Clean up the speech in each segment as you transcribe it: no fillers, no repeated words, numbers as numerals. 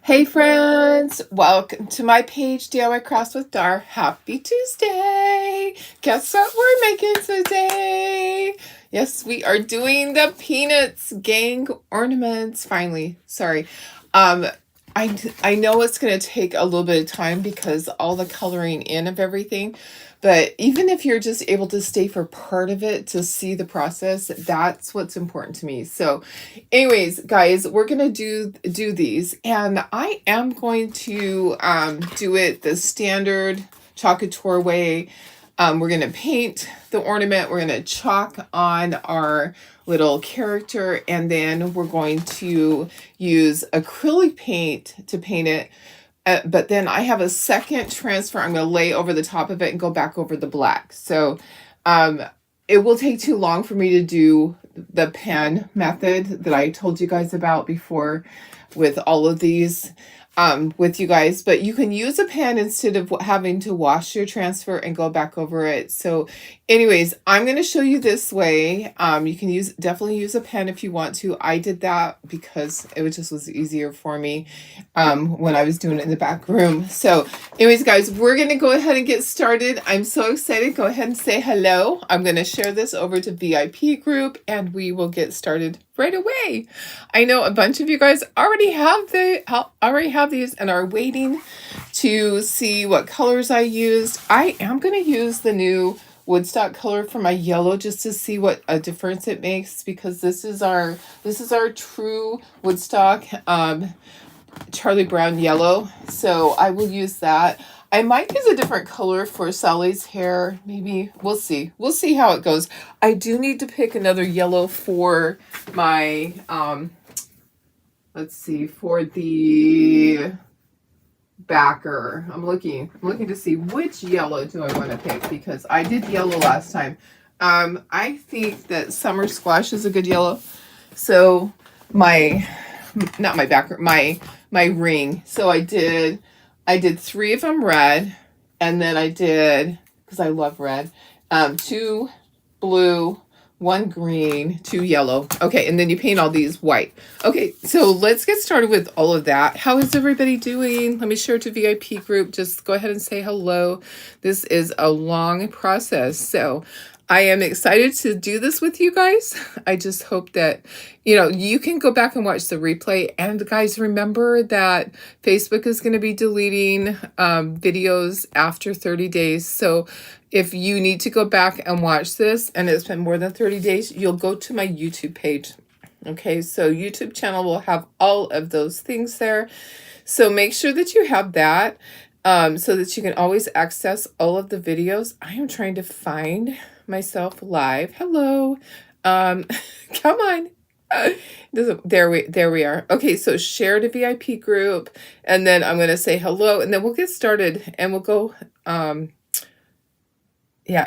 Hey friends, welcome to my page DIY Crafts with Dar. Happy Tuesday! Guess what we're making today? Yes, we are doing the Peanuts Gang Ornaments. Finally, sorry. I know it's going to take a little bit of time because all the coloring in of everything, but even if you're just able to stay for part of it to see the process, that's what's important to me. So anyways, guys, we're going to do these, and I am going to do it the standard Chalk Couture way. We're going to paint the ornament. We're going to chalk on our little character, and then we're going to use acrylic paint to paint it. But then I have a second transfer I'm going to lay over the top of it and go back over the black. So it will take too long for me to do the pen method that I told you guys about before with all of these with you guys, but you can use a pen instead of having to wash your transfer and go back over it. So anyways, I'm going to show you this way. You can definitely use a pen if you want to. I did that because it was easier for me when I was doing it in the back room. So anyways, guys, we're going to go ahead and get started. I'm so excited. Go ahead and say hello. I'm going to share this over to VIP group and we will get started right away. I know a bunch of you guys already have these and are waiting to see what colors I used. I am going to use the new Woodstock color for my yellow just to see what a difference it makes, because this is our true Woodstock Charlie Brown yellow. So I will use that. I might use a different color for Sally's hair. Maybe. We'll see. We'll see how it goes. I do need to pick another yellow for my, let's see, for the backer. I'm looking to see which yellow do I want to pick, because I did yellow last time. I think that Summer Squash is a good yellow. So not my backer, my ring. So I did 3 of them red, and then I did, because I love red, 2 blue, 1 green, 2 yellow. Okay, and then you paint all these white. Okay, so let's get started with all of that. How is everybody doing? Let me share to VIP group. Just go ahead and say hello. This is a long process, so I am excited to do this with you guys. I just hope that, you can go back and watch the replay. And guys, remember that Facebook is going to be deleting videos after 30 days. So if you need to go back and watch this and it's been more than 30 days, you'll go to my YouTube page. Okay, so YouTube channel will have all of those things there. So make sure that you have that so that you can always access all of the videos. I am trying to find myself live. Hello. Come on. There we are. Okay, so share to VIP group, and then I'm going to say hello, and then we'll get started, and we'll go. Yeah,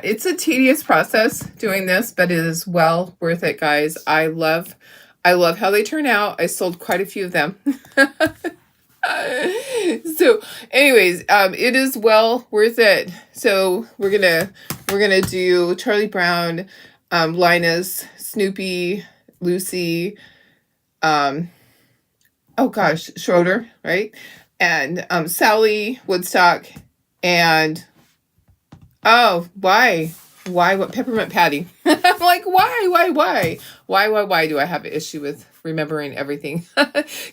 it's a tedious process doing this, but it is well worth it, guys. I love how they turn out. I sold quite a few of them. So anyways, it is well worth it. So we're gonna do Charlie Brown, Linus, Snoopy, Lucy, oh gosh, Schroeder, right? And Sally, Woodstock, and why what Peppermint Patty? I'm like, why do I have an issue with remembering everything?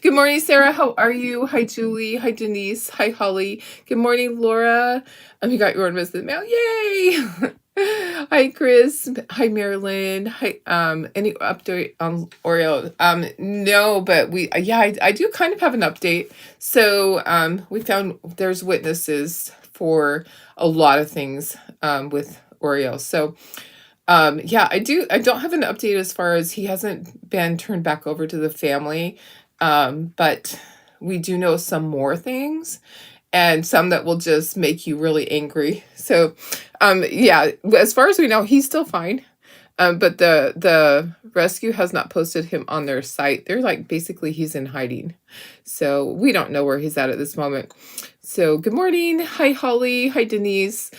Good morning, Sarah. How are you? Hi, Julie. Hi, Denise. Hi, Holly. Good morning, Laura. You got your ornaments in the mail. Yay! Hi, Chris. Hi, Marilyn. Hi. Any update on Oreo? No, but I do kind of have an update. So we found there's witnesses for a lot of things with Oreo. So I don't have an update as far as he hasn't been turned back over to the family, but we do know some more things, and some that will just make you really angry. So as far as we know, he's still fine, but the rescue has not posted him on their site. They're like, basically he's in hiding, so we don't know where he's at this moment. So good morning. Hi, Holly. Hi, Denise.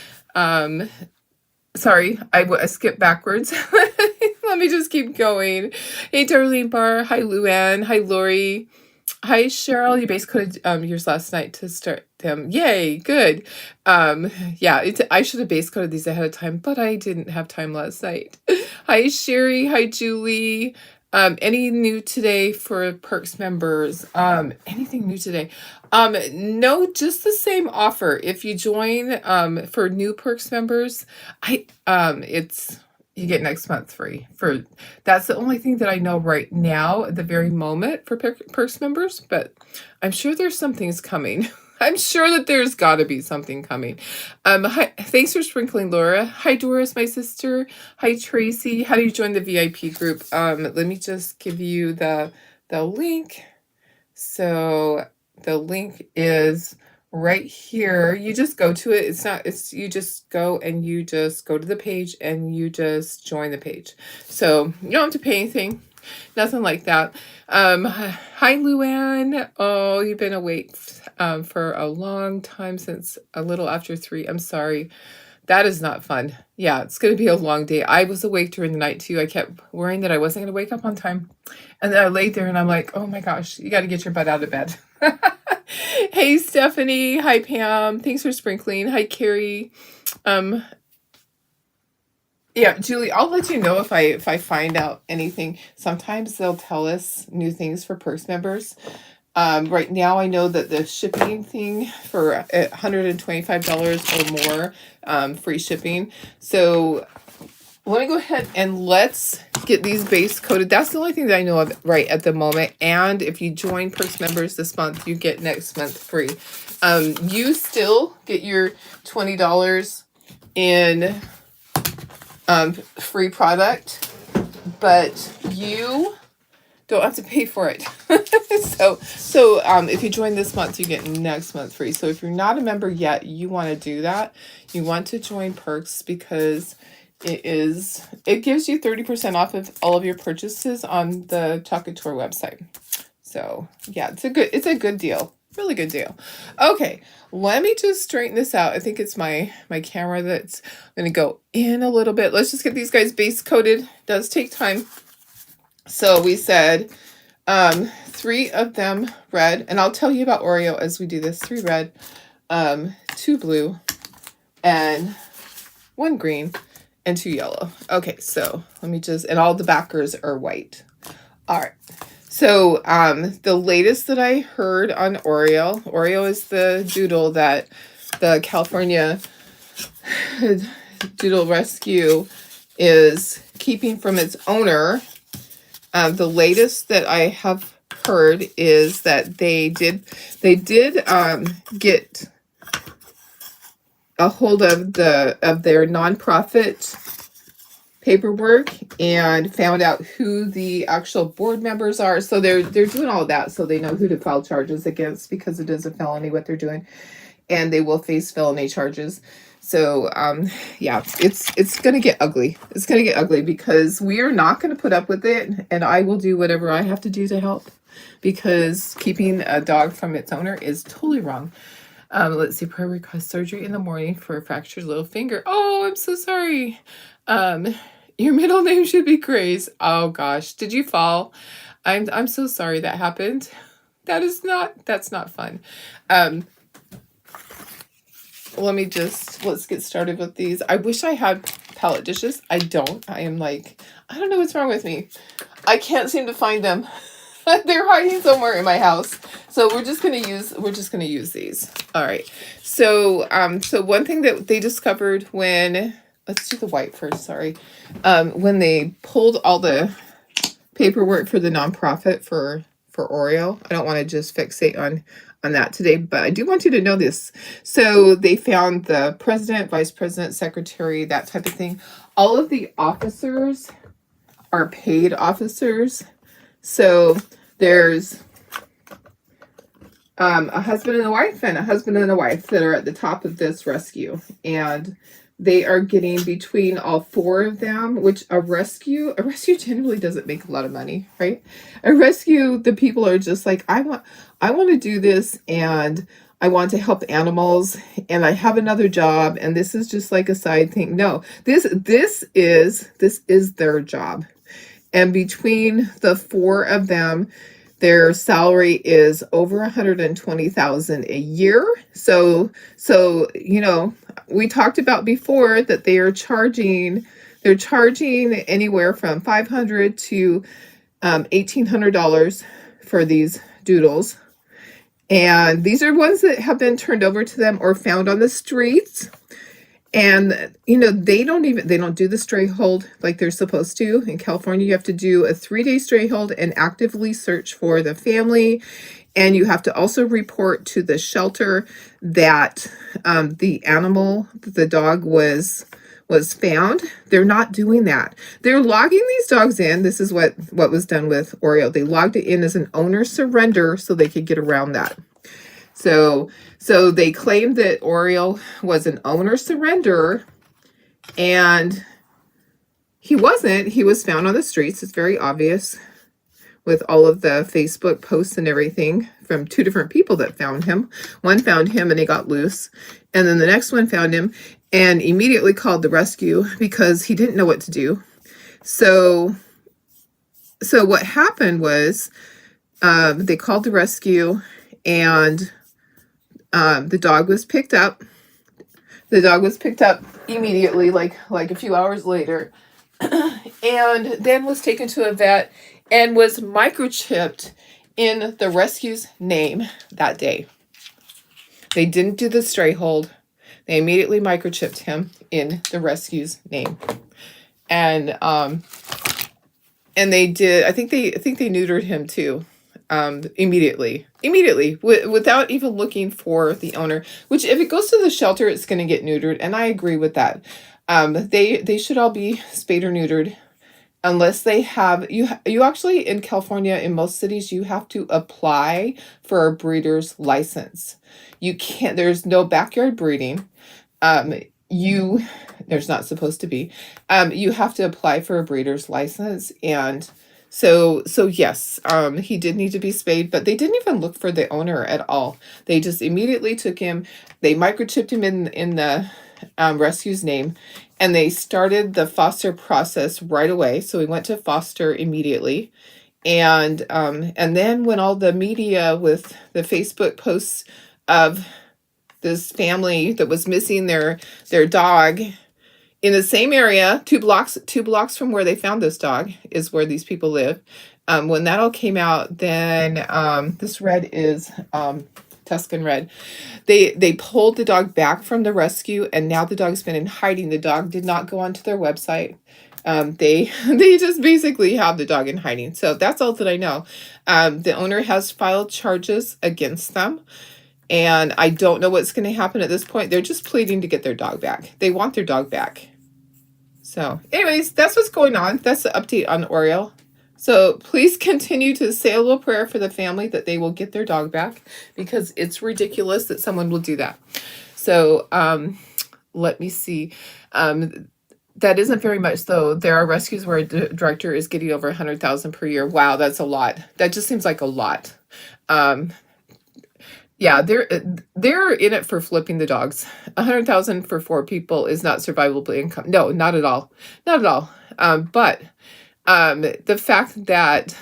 Sorry, I skipped backwards. Let me just keep going. Hey, Darlene Barr. Hi, Luann. Hi, Lori. Hi, Cheryl. You base coded yours last night to start them. Yay, good. Yeah, I should have base coded these ahead of time, but I didn't have time last night. Hi, Sherry. Hi, Julie. Any new today for Perks members? Anything new today? No, just the same offer. If you join for new Perks members, it's you get next month free. That's the only thing that I know right now at the very moment for Perks members, but I'm sure there's some things coming. I'm sure that there's got to be something coming. Hi, thanks for sprinkling, Laura. Hi, Doris, my sister. Hi, Tracy. How do you join the VIP group? Let me just give you the link. So the link is right here. You just go to it. You just go and you just go to the page and you just join the page. So you don't have to pay anything. Nothing like that. Hi, Luann. Oh, you've been awake for a long time, since a little after 3. I'm sorry. That is not fun. Yeah, it's going to be a long day. I was awake during the night too. I kept worrying that I wasn't going to wake up on time. And then I laid there and I'm like, oh my gosh, you got to get your butt out of bed. Hey, Stephanie. Hi, Pam. Thanks for sprinkling. Hi, Carrie. Yeah, Julie, I'll let you know if I find out anything. Sometimes they'll tell us new things for Perks members. Right now, I know that the shipping thing for $125 or more, free shipping. So let me go ahead and let's get these base coated. That's the only thing that I know of right at the moment. And if you join Perks members this month, you get next month free. You still get your $20 in free product, but you don't have to pay for it. so if you join this month, you get next month free. So if you're not a member yet, you want to do that. You want to join Perks because it gives you 30% off of all of your purchases on the Chocolate Tour website. So yeah, it's a good deal. Really good deal. Okay, let me just straighten this out. I think it's my camera that's going to go in a little bit. Let's just get these guys base coated. It does take time. So we said 3 of them red, and I'll tell you about Oreo as we do this. 3 red, 2 blue, and 1 green, and 2 yellow. Okay, so let me just, and all the backers are white. All right. So the latest that I heard on Oreo is the doodle that the California Doodle Rescue is keeping from its owner. The latest that I have heard is that they did get a hold of their nonprofit paperwork and found out who the actual board members are. So they're doing all of that so they know who to file charges against, because it is a felony what they're doing, and they will face felony charges. So yeah, it's gonna get ugly. It's gonna get ugly because we are not gonna put up with it, and I will do whatever I have to do to help, because keeping a dog from its owner is totally wrong. Let's see, prayer request surgery in the morning for a fractured little finger. Oh, I'm so sorry. Your middle name should be Grace. Oh gosh, did you fall? I'm so sorry that happened. That's not fun. Let's get started with these. I wish I had palette dishes. I don't. I don't know what's wrong with me. I can't seem to find them. They're hiding somewhere in my house. So we're just gonna use these. All right. So one thing that they discovered when, let's do the white first, sorry. When they pulled all the paperwork for the nonprofit for Oreo, I don't want to just fixate on that today, but I do want you to know this. So they found the president, vice president, secretary, that type of thing. All of the officers are paid officers. So there's a husband and a wife that are at the top of this rescue, and they are getting between all 4 of them, which a rescue generally doesn't make a lot of money, right? A rescue, the people are just like, I want to do this, and I want to help animals, and I have another job, and this is just like a side thing. No, this is their job. And between the 4 of them, Their salary is over 120,000 a year. So we talked about before that they're charging anywhere from $500 to $1,800 for these doodles. And these are ones that have been turned over to them or found on the streets. And they don't do the stray hold like they're supposed to. In California, you have to do a 3-day stray hold and actively search for the family. And you have to also report to the shelter that the dog was found. They're not doing that. They're logging these dogs in. This is what was done with Oreo. They logged it in as an owner surrender so they could get around that. So they claimed that Oreo was an owner surrender, and he wasn't. He was found on the streets. It's very obvious with all of the Facebook posts and everything from 2 different people that found him. One found him and he got loose. And then the next one found him and immediately called the rescue because he didn't know what to do. So what happened was they called the rescue, and the dog was picked up. The dog was picked up immediately, like a few hours later, and then was taken to a vet and was microchipped in the rescue's name that day. They didn't do the stray hold. They immediately microchipped him in the rescue's name. And they did, I think they neutered him too. Immediately, without even looking for the owner, which if it goes to the shelter, it's going to get neutered. And I agree with that. They should all be spayed or neutered unless they have, you actually in California, in most cities, you have to apply for a breeder's license. You can't, there's no backyard breeding. There's not supposed to be, you have to apply for a breeder's license. And so yes, he did need to be spayed, but they didn't even look for the owner at all. They just immediately took him, they microchipped him in the rescue's name, and they started the foster process right away. So we went to foster immediately. And then when all the media with the Facebook posts of this family that was missing their dog in the same area, two blocks from where they found this dog is where these people live. When that all came out, then this red is Tuscan Red. They pulled the dog back from the rescue, and now the dog's been in hiding. The dog did not go onto their website. They just basically have the dog in hiding. So that's all that I know. The owner has filed charges against them, and I don't know what's going to happen at this point. They're just pleading to get their dog back. They want their dog back. So anyways, that's what's going on. That's the update on Oreo. So please continue to say a little prayer for the family that they will get their dog back, because it's ridiculous that someone will do that. So let me see. That isn't very much, though. There are rescues where a director is getting over 100,000 per year. Wow, that's a lot. That just seems like a lot. Yeah, they're in it for flipping the dogs. 100,000 for 4 people is not survivable income. No, not at all. Not at all. But the fact that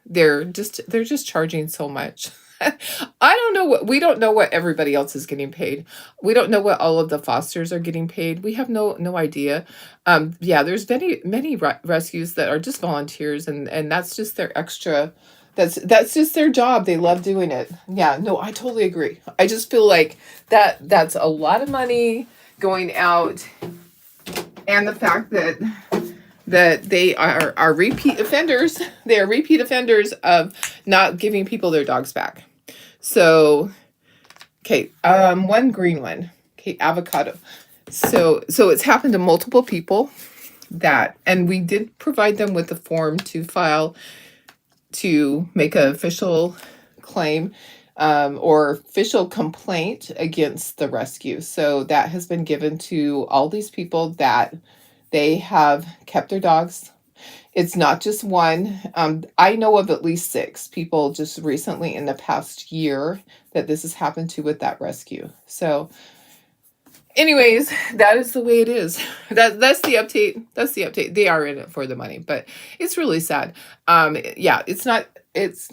they're just charging so much. We don't know what everybody else is getting paid. We don't know what all of the fosters are getting paid. We have no idea. Yeah, there's many rescues that are just volunteers, and that's just their extra. That's just their job. They love doing it. Yeah, no, I totally agree. I just feel like that's a lot of money going out, and the fact that they are repeat offenders. They are repeat offenders of not giving people their dogs back. So, okay, one green one. Okay, avocado. So it's happened to multiple people and we did provide them with the form to file to make an official claim or official complaint against the rescue. So that has been given to all these people that they have kept their dogs. It's not just one. I know of at least 6 people just recently in the past year that this has happened to with that rescue. So anyways, that is the way it is. That's the update. That's the update. They are in it for the money, but it's really sad. Yeah, it's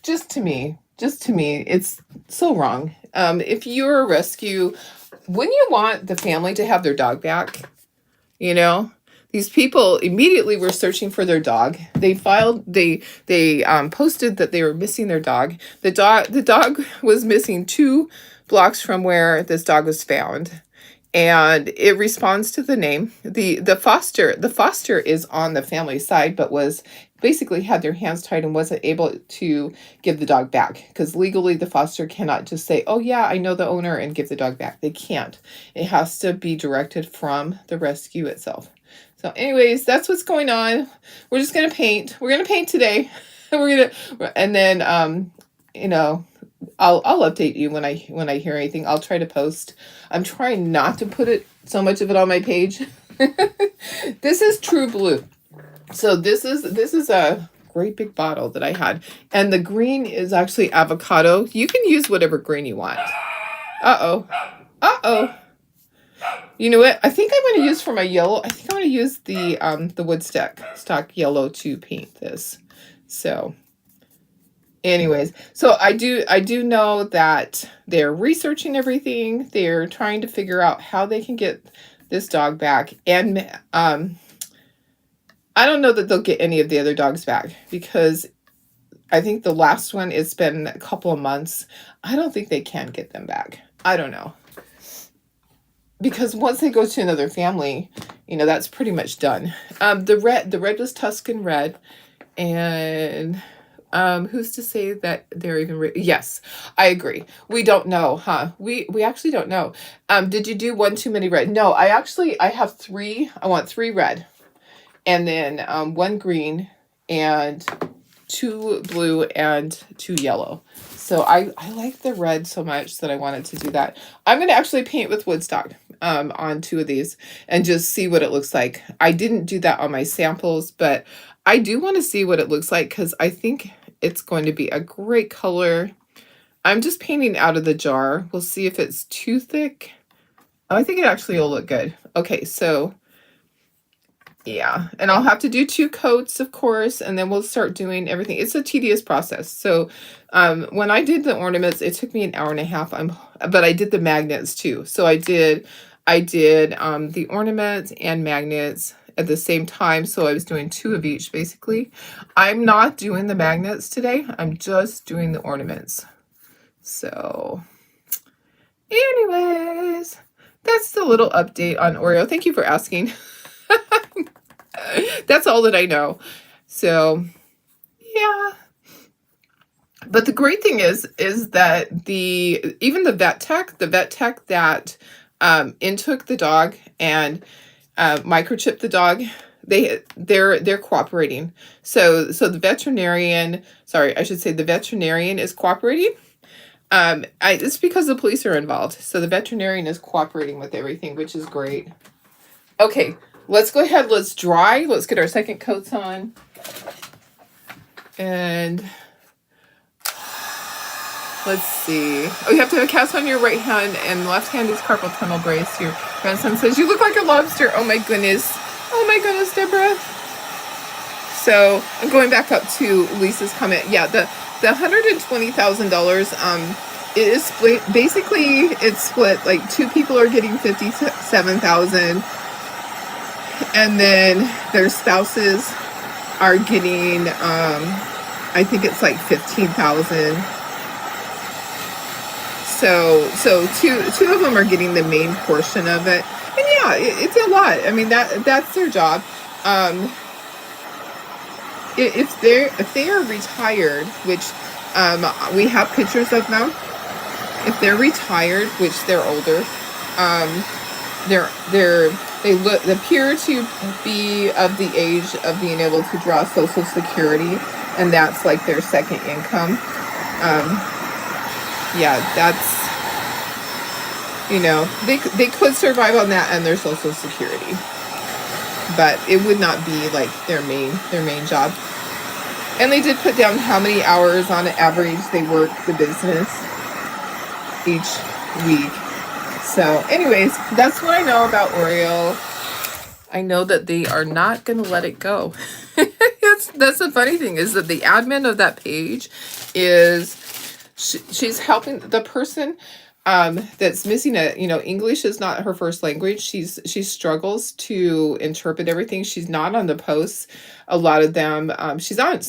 just to me, it's so wrong. If you're a rescue, wouldn't you want the family to have their dog back? You know, these people immediately were searching for their dog. They posted that they were missing their dog. The dog was missing 2 blocks from where this dog was found, and it responds to the name. The foster is on the family side, but was basically had their hands tied and wasn't able to give the dog back, because legally the foster cannot just say, oh yeah, I know the owner, and give the dog back. They can't. It has to be directed from the rescue itself. So anyways, that's what's going on. We're just gonna paint. We're gonna paint today. And then you know, I'll update you when I hear anything. I'll try to post. I'm trying not to put it so much of it on my page. This is True Blue. So this is a great big bottle that I had, and the green is actually avocado. You can use whatever green you want. Uh-oh. You know what? I think I'm going to use for my yellow. I think I'm going to use the Woodstock yellow to paint this. So anyways, so I do know that they're researching everything. They're trying to figure out how they can get this dog back, and I don't know that they'll get any of the other dogs back, because I think the last one, it's been a couple of months. I don't think they can get them back. I don't know. Because once they go to another family, you know, that's pretty much done. The red was Tuscan red, and who's to say that they're even yes, I agree. We don't know, huh? We actually don't know. Did you do 1 too many red? No, I have 3. I want 3 red, and then 1 green, and 2 blue, and 2 yellow. So I like the red so much that I wanted to do that. I'm going to actually paint with Woodstock on 2 of these and just see what it looks like. I didn't do that on my samples, but I do want to see what it looks like, because I think it's going to be a great color. I'm just painting out of the jar. We'll see if it's too thick. Oh, I think it actually will look good. Okay, so yeah, and I'll have to do 2 coats, of course, and then we'll start doing everything. It's a tedious process. So when I did the ornaments, it took me an hour and a half. But I did the magnets too. So I did the ornaments and magnets at the same time. So I was doing 2 of each, basically. I'm not doing the magnets today. I'm just doing the ornaments. So anyways, that's the little update on Oreo. Thank you for asking. That's all that I know. So yeah, but the great thing is that even the vet tech that intook the dog and microchipped the dog, they're cooperating. So the veterinarian, the veterinarian is cooperating. It's because the police are involved. So the veterinarian is cooperating with everything, which is great. Okay, let's go ahead. Let's dry. Let's get our second coats on. And let's see. Oh, you have to have a cast on your right hand, and left hand is carpal tunnel brace. Your grandson says you look like a lobster. Oh my goodness. Oh my goodness, Deborah. So I'm going back up to Lisa's comment. Yeah, the $120,000. It is split. Basically, it's split. Like 2 people are getting $57,000, and then their spouses are getting. I think it's like $15,000. So two of them are getting the main portion of it, and yeah, it's a lot. I mean, that's their job. If they are retired, which we have pictures of them. If they're retired, which they're older, they appear to be of the age of being able to draw Social Security, and that's like their second income. Yeah, that's, you know, they could survive on that and their Social Security, but it would not be like their main job. And they did put down how many hours on average they work the business each week. So anyways, that's what I know about Oreo. I know that they are not going to let it go. It's that's the funny thing, is that the admin of that page is she's helping the person that's missing a, English is not her first language. She struggles to interpret everything. She's not on the posts, a lot of them. She's on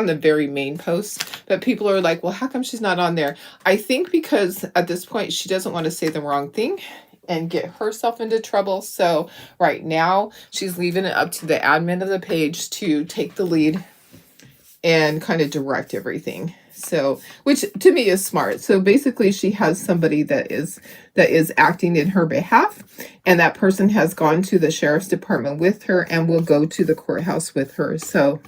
the very main posts, but people are like, well, how come she's not on there? I think because at this point she doesn't want to say the wrong thing and get herself into trouble. So right now she's leaving it up to the admin of the page to take the lead and kind of direct everything. So, which to me is smart. So basically she has somebody that is acting in her behalf, and that person has gone to the sheriff's department with her and will go to the courthouse with her. So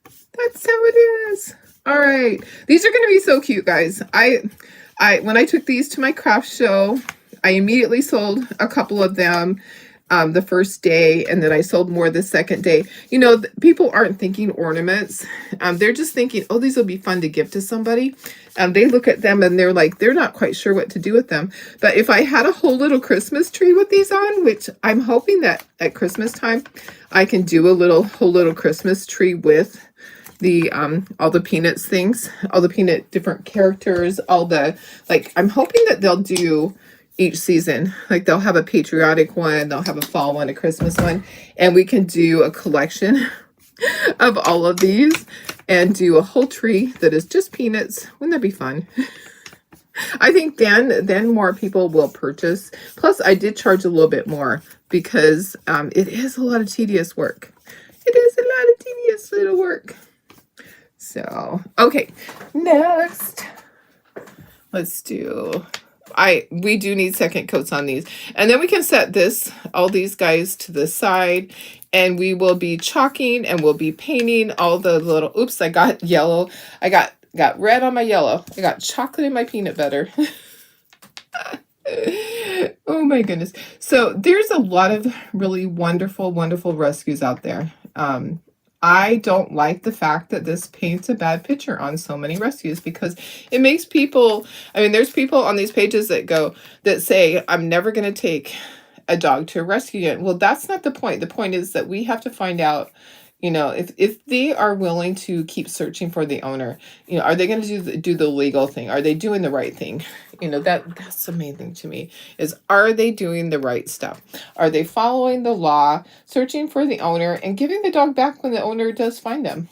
that's how it is. All right. These are going to be so cute, guys. When I took these to my craft show, I immediately sold a couple of them the first day, and then I sold more the second day. People aren't thinking ornaments. They're just thinking, oh, these will be fun to give to somebody. They look at them and they're like, they're not quite sure what to do with them. But if I had a whole little Christmas tree with these on, which I'm hoping that at Christmas time, I can do a whole little Christmas tree with the all the Peanuts things, all the Peanut different characters, all the, like, I'm hoping that they'll do each season. Like, they'll have a patriotic one, they'll have a fall one, a Christmas one, and we can do a collection of all of these and do a whole tree that is just Peanuts. Wouldn't that be fun? I think then more people will purchase. Plus, I did charge a little bit more because it is a lot of tedious work. It is a lot of tedious little work. So, okay, next, let's do, we do need second coats on these. And then we can set all these guys to the side, and we will be chalking and we'll be painting all the little, oops, I got yellow. I got red on my yellow. I got chocolate in my peanut butter. Oh my goodness. So there's a lot of really wonderful, wonderful rescues out there. I don't like the fact that this paints a bad picture on so many rescues, because it makes people, there's people on these pages that say, I'm never going to take a dog to a rescue unit. Well, that's not the point. The point is that we have to find out, if they are willing to keep searching for the owner, are they going to do the legal thing? Are they doing the right thing? That's the main thing to me, is, are they doing the right stuff? Are they following the law, searching for the owner, and giving the dog back when the owner does find them?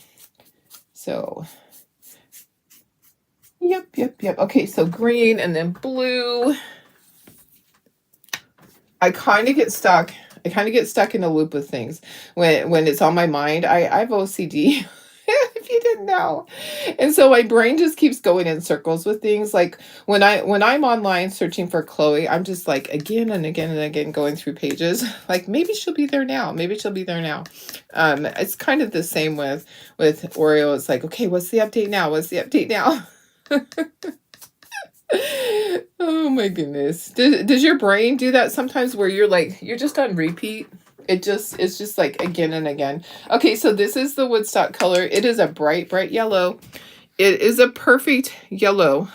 So, yep. Okay, so green and then blue. I kind of get stuck in a loop with things when it's on my mind. I have OCD, if you didn't know. And so my brain just keeps going in circles with things. Like when I'm online searching for Chloe, I'm just like again and again and again going through pages. Like, maybe she'll be there now. Maybe she'll be there now. It's kind of the same with Oreo. It's like, okay, what's the update now? What's the update now? Oh my goodness. Does your brain do that sometimes, where you're just on repeat? It's just like again and again. Okay, so this is the Woodstock color. It is a bright, bright yellow. It is a perfect yellow.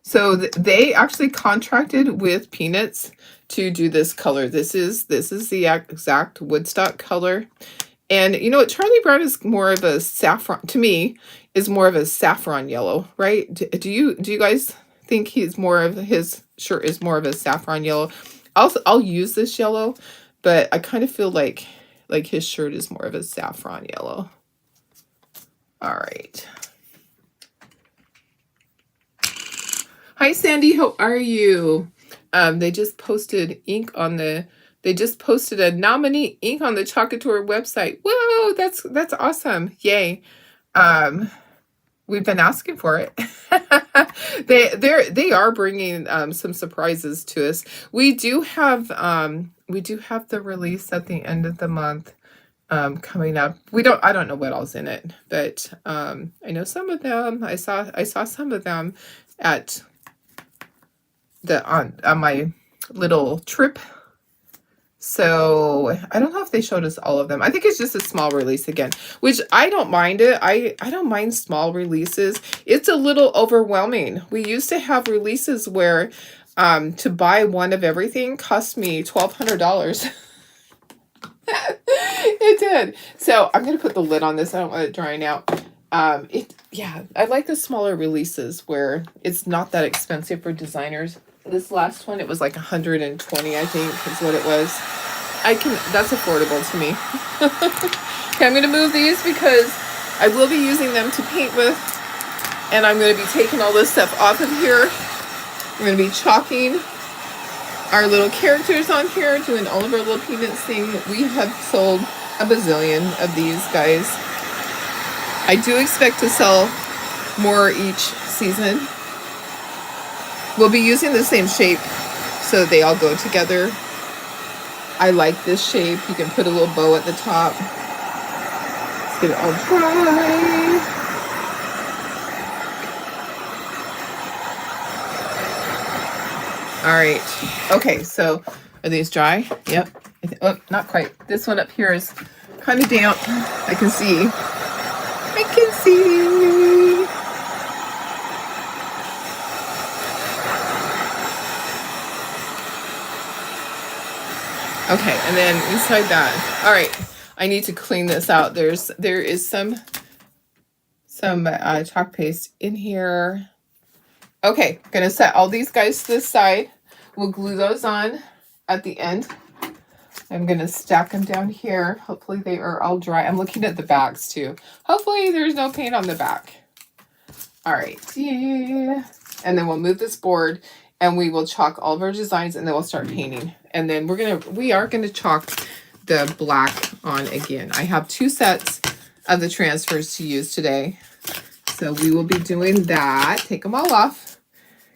So they actually contracted with Peanuts to do this color. This is the exact Woodstock color. And you know what? Charlie Brown is more of a saffron, to me, is more of a saffron yellow, right? Do you guys think his shirt is more of a saffron yellow? I'll use this yellow, but I kind of feel like his shirt is more of a saffron yellow. All right. Hi, Sandy. How are you? They just posted They just posted a nominee ink on the Chocolate Tour website. Whoa, that's awesome. Yay. We've been asking for it. They are bringing some surprises to us. We do have the release at the end of the month coming up. I don't know what else in it, but I know some of them. I saw some of them at on my little trip. So I don't know if they showed us all of them. I think it's just a small release again, which I don't mind it. I don't mind small releases. It's a little overwhelming. We used to have releases where to buy one of everything cost me $1,200. It did. So I'm gonna put the lid on this. I don't want it drying out. Yeah, I like the smaller releases where it's not that expensive for designers. This last one, it was like 120, I think, is what it was. That's affordable to me. Okay, I'm gonna move these because I will be using them to paint with, and I'm gonna be taking all this stuff off of here. We're gonna be chalking our little characters on here, doing all of our little peanuts thing. We have sold a bazillion of these guys. I do expect to sell more each season. We'll be using the same shape so they all go together. I like this shape. You can put a little bow at the top. Let's get it all dry. All right. Okay, so are these dry? Yep. Oh, not quite. This one up here is kind of damp. I can see. I can see. Okay, and then inside that. All right. I need to clean this out. There is some chalk paste in here. Okay, I'm gonna set all these guys to the side. We'll glue those on at the end. I'm gonna stack them down here. Hopefully they are all dry. I'm looking at the backs too. Hopefully there's no paint on the back. All right, yeah. And then we'll move this board and we will chalk all of our designs and then we'll start painting. And then we are gonna chalk the black on again. I have 2 sets of the transfers to use today. So we will be doing that. Take them all off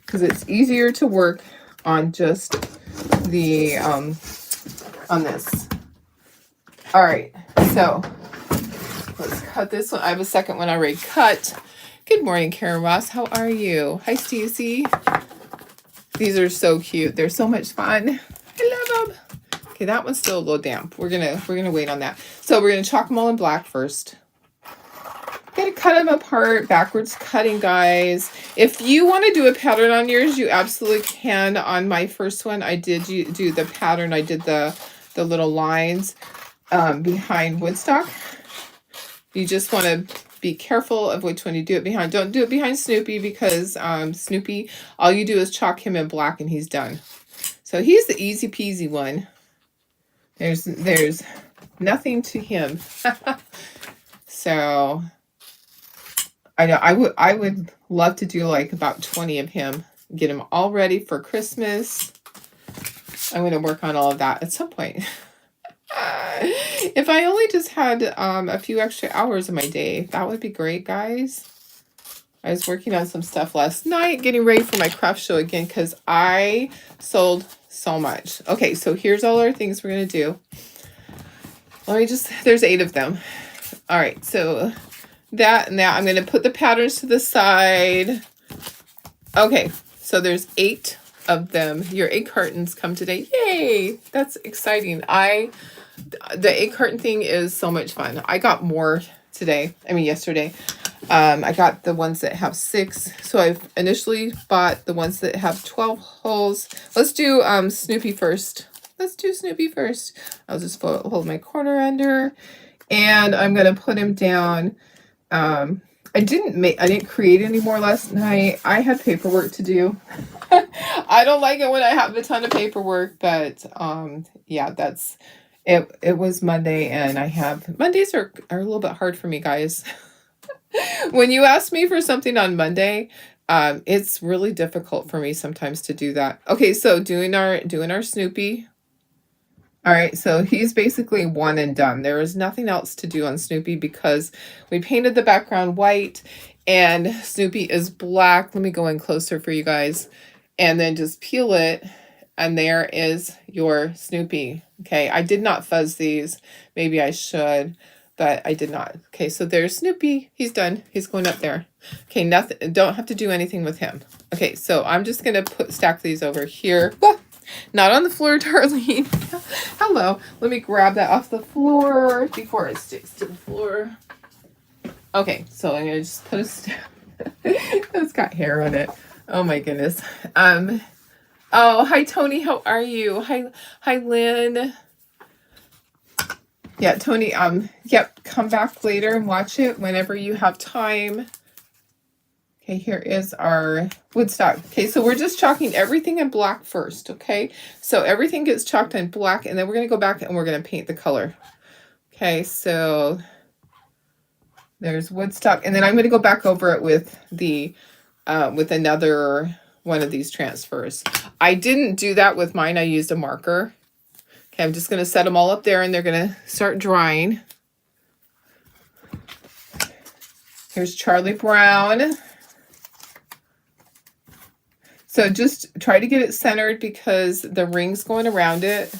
because it's easier to work on just the, on this. All right, so let's cut this one. I have a second one already cut. Good morning, Karen Ross. How are you? Hi, Stacy. These are so cute. They're so much fun. I love them. Okay, that one's still a little damp. We're gonna wait on that. So we're gonna chalk them all in black first. Gotta cut them apart, backwards cutting, guys. If you want to do a pattern on yours, you absolutely can. On my first one, I did do the pattern. I did the little lines behind Woodstock. You just want to be careful of which one you do it behind. Don't do it behind Snoopy because Snoopy, all you do is chalk him in black and he's done. So he's the easy peasy one. There's nothing to him. So I know I would love to do like about 20 of him, get him all ready for Christmas. I'm going to work on all of that at some point. If I only just had a few extra hours of my day, that would be great, guys. I was working on some stuff last night, getting ready for my craft show again because I sold so much. Okay, so here's all our things we're going to do. There's 8 of them. All right, so that and that. I'm going to put the patterns to the side. Okay, so there's 8 of them. Your 8 cartons come today. Yay! That's exciting. The 8 carton thing is so much fun. I got more yesterday. I got the ones that have 6. So I've initially bought the ones that have 12 holes. Let's do Snoopy first. Let's do Snoopy first. I'll just hold my corner under. And I'm going to put him down. I didn't create any more last night. I had paperwork to do. I don't like it when I have a ton of paperwork, but yeah, that's it. It was Monday and Mondays are a little bit hard for me, guys. When you ask me for something on Monday, it's really difficult for me sometimes to do that. Okay, so doing our Snoopy. All right, so he's basically one and done. There is nothing else to do on Snoopy because we painted the background white and Snoopy is black. Let me go in closer for you guys. And then just peel it and there is your Snoopy. Okay, I did not fuzz these. Maybe I should, but I did not. Okay, so there's Snoopy. He's done. He's going up there. Okay, nothing. Don't have to do anything with him. Okay, so I'm just going to stack these over here. Ah! Not on the floor, Darlene. Hello. Let me grab that off the floor before it sticks to the floor. Okay, so I'm going to just put a stack. It's got hair on it. Oh my goodness. Oh, hi Tony. How are you? Hi Lynn. Yeah, Tony, yep, come back later and watch it whenever you have time. Okay, here is our Woodstock. Okay, so we're just chalking everything in black first, okay? So everything gets chalked in black, and then we're going to go back and we're going to paint the color. Okay, so there's Woodstock, and then I'm going to go back over it with the with another one of these transfers. I didn't do that with mine. I used a marker. Okay, I'm just going to set them all up there, and they're going to start drying. Here's Charlie Brown. So just try to get it centered because the ring's going around it.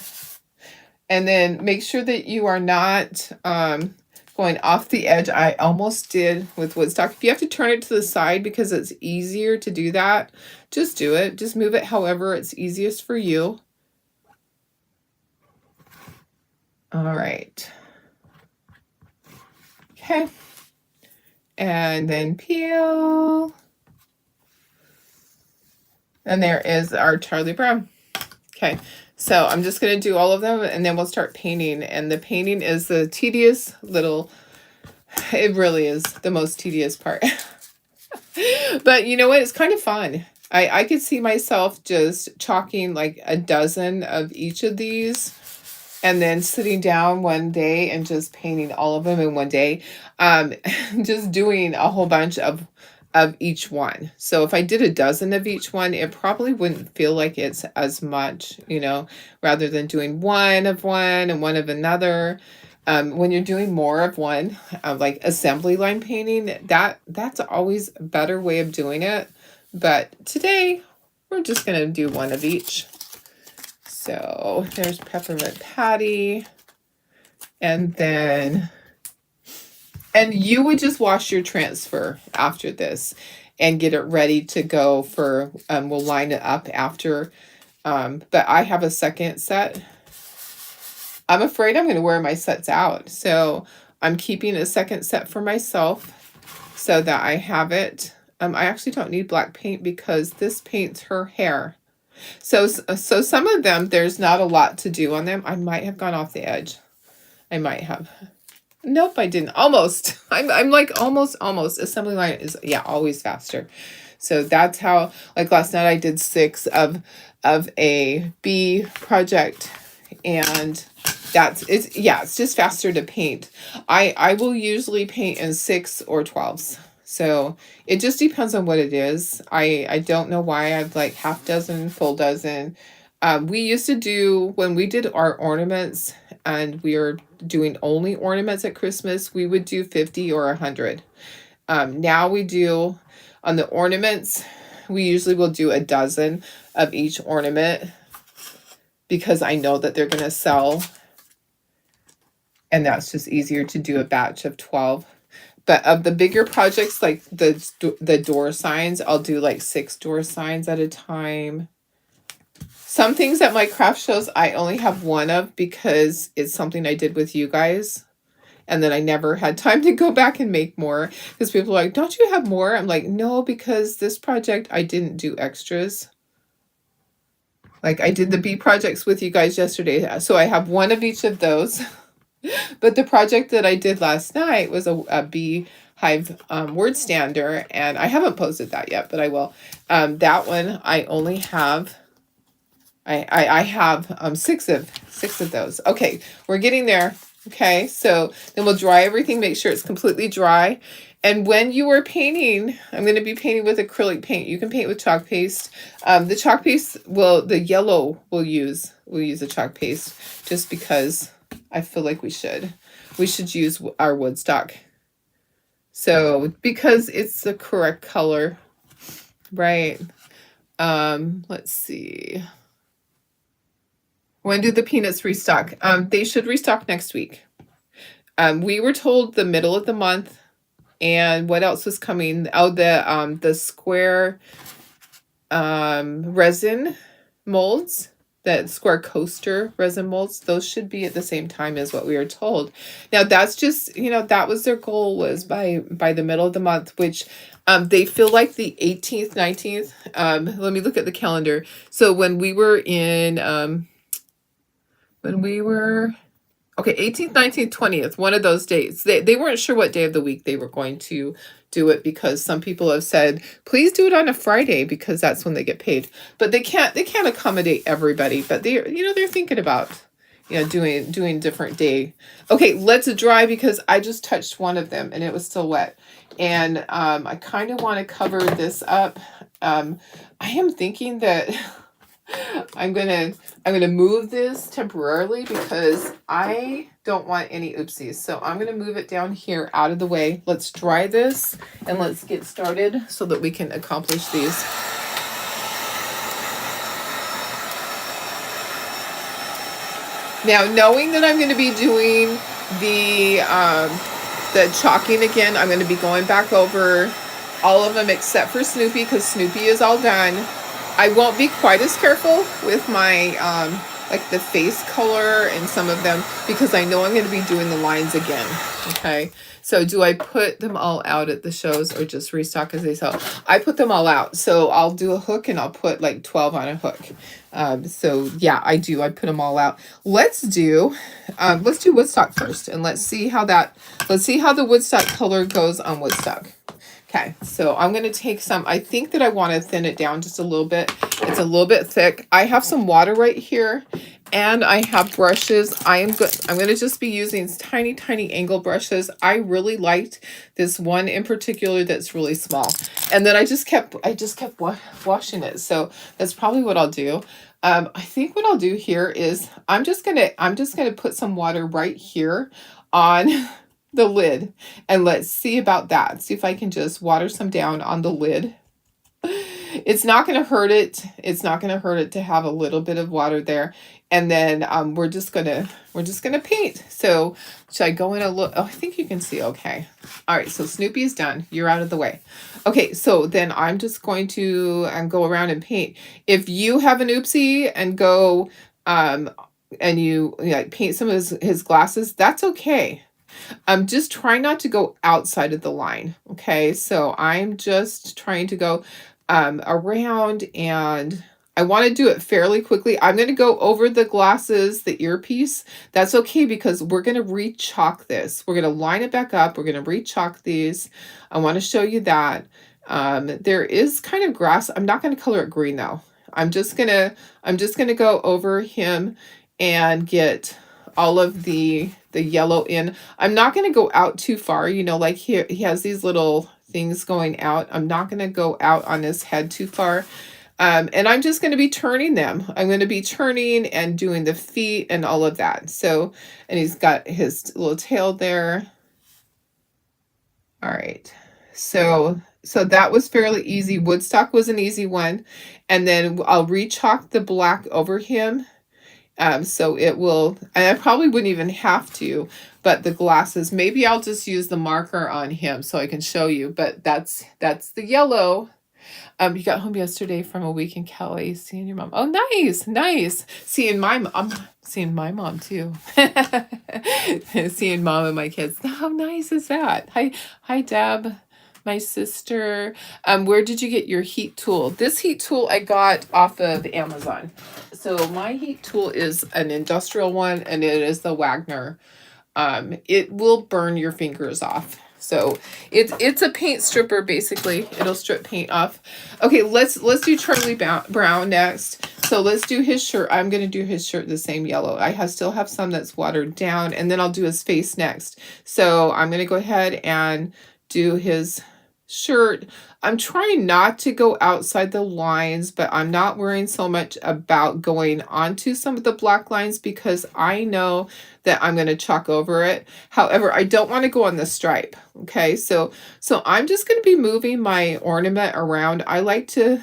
And then make sure that you are not going off the edge. I almost did with Woodstock. If you have to turn it to the side because it's easier to do that, just do it. Just move it however it's easiest for you. All right. Okay. And then peel. And there is our Charlie Brown. Okay, so I'm just going to do all of them, and then we'll start painting. And the painting is the tedious little, it really is the most tedious part. But you know what? It's kind of fun. I could see myself just chalking like a dozen of each of these, and then sitting down one day and just painting all of them in one day. Just doing a whole bunch of each one. So if I did a dozen of each one, it probably wouldn't feel like it's as much, you know, rather than doing one of one and one of another. When you're doing more of one, like assembly line painting, that's always a better way of doing it. But today we're just going to do one of each. So there's Peppermint Patty. And then, and you would just wash your transfer after this and get it ready to go for, we'll line it up after, but I have a second set. I'm afraid I'm going to wear my sets out. So I'm keeping a second set for myself so that I have it. I actually don't need black paint because this paints her hair. So some of them, there's not a lot to do on them. I might have gone off the edge. I might have. Nope, I didn't. Almost. I'm like almost. Assembly line is, yeah, always faster. So that's how, like last night I did 6 of a B project, and it's just faster to paint. I will usually paint in 6 or 12s. So it just depends on what it is. I don't know why I've like half dozen, full dozen. We used to do, when we did our ornaments and we were doing only ornaments at Christmas, we would do 50 or 100. Now we do, on the ornaments, we usually will do a dozen of each ornament because I know that they're going to sell. And that's just easier to do a batch of 12. But of the bigger projects, like the door signs, I'll do like 6 door signs at a time. Some things at my craft shows, I only have one of because it's something I did with you guys. And then I never had time to go back and make more. Because people are like, don't you have more? I'm like, no, because this project, I didn't do extras. Like I did the bee projects with you guys yesterday. So I have one of each of those. But the project that I did last night was a bee hive word stander. And I haven't posted that yet, but I will. That one, I only have... I have 6 of those. Okay, we're getting there. Okay, so then we'll dry everything, make sure it's completely dry. And when you are painting, I'm going to be painting with acrylic paint. You can paint with chalk paste. The chalk paste the yellow we'll use a chalk paste just because I feel like we should use our Woodstock. So because it's the correct color, right? Let's see. When do the peanuts restock? They should restock next week. We were told the middle of the month. And what else was coming? Oh, the square resin molds, that square coaster resin molds, those should be at the same time as what we were told. Now that's just, that was their goal, was by the middle of the month, which they feel like the 18th, 19th. Let me look at the calendar. So when we were in... Okay, 18th, 19th, 20th, one of those dates. They weren't sure what day of the week they were going to do it, because some people have said, please do it on a Friday because that's when they get paid. But they can't accommodate everybody, but they're, they're thinking about, doing different day. Okay, let's dry, because I just touched one of them and it was still wet. And I kind of want to cover this up. I am thinking that I'm gonna move this temporarily because I don't want any oopsies. So I'm gonna move it down here out of the way. Let's dry this and let's get started so that we can accomplish these. Now, knowing that I'm going to be doing the chalking again, I'm going to be going back over all of them except for Snoopy, because Snoopy is all done. I won't be quite as careful with my like the face color and some of them, because I know I'm going to be doing the lines again. Okay, so do I put them all out at the shows or just restock as they sell? I put them all out. So I'll do a hook and I'll put like 12 on a hook. So yeah, I put them all out. Let's do Woodstock first, and let's see how the Woodstock color goes on Woodstock. Okay, so I'm going to take some, I think that I want to thin it down just a little bit. It's a little bit thick. I have some water right here, and I have brushes. I'm going to just be using tiny, tiny angle brushes. I really liked this one in particular that's really small. And then I just kept washing it. So that's probably what I'll do. I think what I'll do here is I'm just going to put some water right here on the lid, and let's see about that. See if I can just water some down on the lid. It's not going to hurt it. It's not going to hurt it to have a little bit of water there. And then we're just gonna paint. So should I go in a look? Oh, I think you can see okay. All right, so Snoopy's done. You're out of the way. Okay, so then I'm just going to go around and paint. If you have an oopsie and go and you paint some of his glasses, that's okay. Just try not to go outside of the line. Okay, so I'm just trying to go around, and I want to do it fairly quickly. I'm going to go over the glasses, the earpiece. That's okay, because we're going to re-chalk this. We're going to line it back up. We're going to re-chalk these. I want to show you that. There is kind of grass. I'm not going to color it green though. I'm just gonna go over him and get all of the yellow in. I'm not going to go out too far, like here he has these little things going out. I'm not going to go out on his head too far. And I'm just going to be turning them. I'm going to be turning and doing the feet and all of that. So, and he's got his little tail there. All right. So that was fairly easy. Woodstock was an easy one. And then I'll re-chalk the black over him. So it will, and I probably wouldn't even have to, but the glasses, maybe I'll just use the marker on him so I can show you, but that's the yellow. You got home yesterday from a week in Cali, seeing your mom. Oh, nice. Seeing my mom too. Seeing mom and my kids. How nice is that? Hi, Deb. My sister. Where did you get your heat tool? This heat tool I got off of Amazon. So my heat tool is an industrial one, and it is the Wagner. It will burn your fingers off. So it's a paint stripper, basically. It'll strip paint off. Okay, let's do Charlie Brown next. So let's do his shirt. I'm going to do his shirt the same yellow. I still have some that's watered down, and then I'll do his face next. So I'm going to go ahead and do his shirt. I'm trying not to go outside the lines, but I'm not worrying so much about going onto some of the black lines because I know that I'm going to chalk over it. However, I don't want to go on the stripe. Okay, so I'm just going to be moving my ornament around. I like to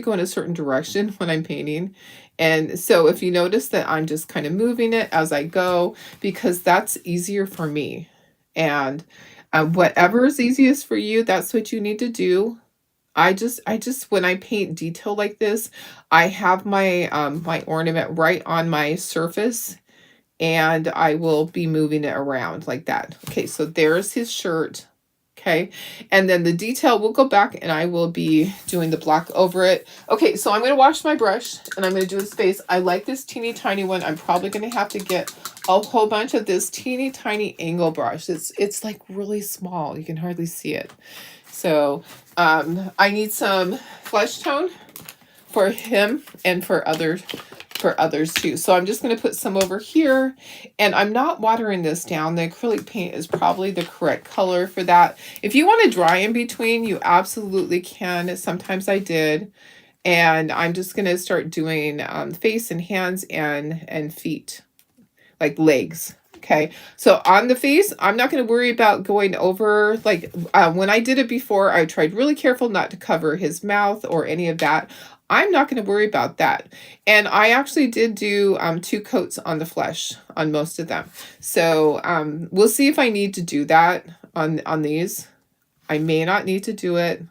go in a certain direction when I'm painting. And so if you notice that I'm just kind of moving it as I go, because that's easier for me. And whatever is easiest for you, that's what you need to do. I just when I paint detail like this, I have my my ornament right on my surface, and I will be moving it around like that. Okay, so there's his shirt. Okay, and then the detail, we'll go back and I will be doing the black over it. Okay, so I'm going to wash my brush and I'm going to do his face. I like this teeny tiny one. I'm probably going to have to get a whole bunch of this teeny tiny angle brush. It's like really small. You can hardly see it. So I need some flesh tone for him and for others too. So I'm just going to put some over here, and I'm not watering this down. The acrylic paint is probably the correct color for that. If you want to dry in between, you absolutely can. Sometimes I did. And I'm just going to start doing face and hands and feet, like legs. Okay, so on the face, I'm not going to worry about going over, like when I did it before, I tried really careful not to cover his mouth or any of that. I'm not going to worry about that. And I actually did do 2 coats on the flesh on most of them. So we'll see if I need to do that on these. I may not need to do it.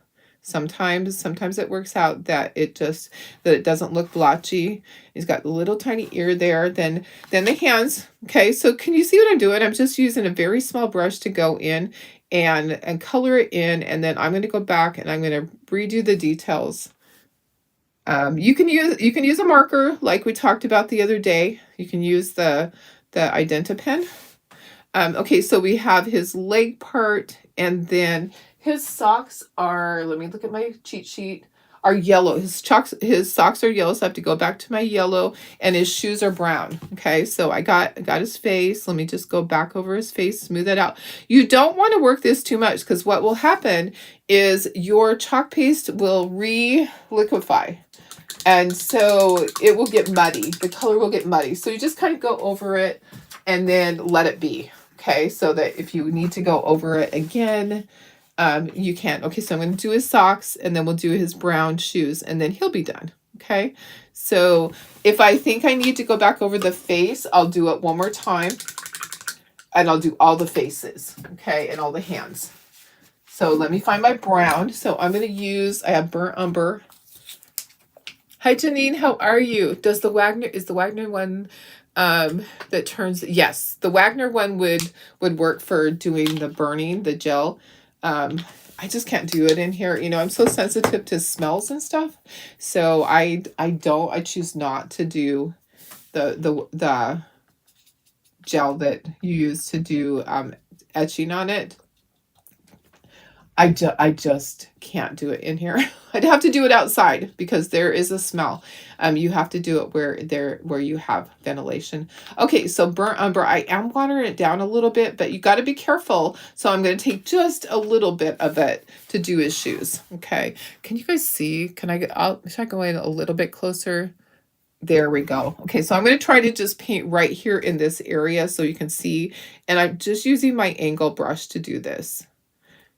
Sometimes it works out that it doesn't look blotchy. He's got the little tiny ear there. Then the hands. Okay, so can you see what I'm doing? I'm just using a very small brush to go in and color it in, and then I'm going to go back and I'm going to redo the details. You can use a marker like we talked about the other day. You can use the Identa pen. Okay, so we have his leg part, and then his socks are, let me look at my cheat sheet, are yellow. His socks are yellow, so I have to go back to my yellow, and his shoes are brown. Okay, so I got his face. Let me just go back over his face, smooth that out. You don't want to work this too much, because what will happen is your chalk paste will re-liquefy. And so it will get muddy. The color will get muddy. So you just kind of go over it and then let it be. Okay, so that if you need to go over it again, you can. Okay, so I'm going to do his socks, and then we'll do his brown shoes, and then he'll be done. Okay, so if I think I need to go back over the face, I'll do it one more time, and I'll do all the faces, okay, and all the hands. So let me find my brown. So I'm going to use, I have burnt umber. Hi, Janine, how are you? Is the Wagner one that turns, yes, the Wagner one would work for doing the burning, the gel. I just can't do it in here. You know, I'm so sensitive to smells and stuff. So I choose not to do the gel that you use to do etching on it. I just can't do it in here. I'd have to do it outside because there is a smell. You have to do it where you have ventilation. Okay, so burnt umber, I am watering it down a little bit, but you got to be careful. So I'm going to take just a little bit of it to do his shoes. Okay, can you guys see? Should I go in a little bit closer? There we go. Okay, so I'm going to try to just paint right here in this area so you can see. And I'm just using my angle brush to do this.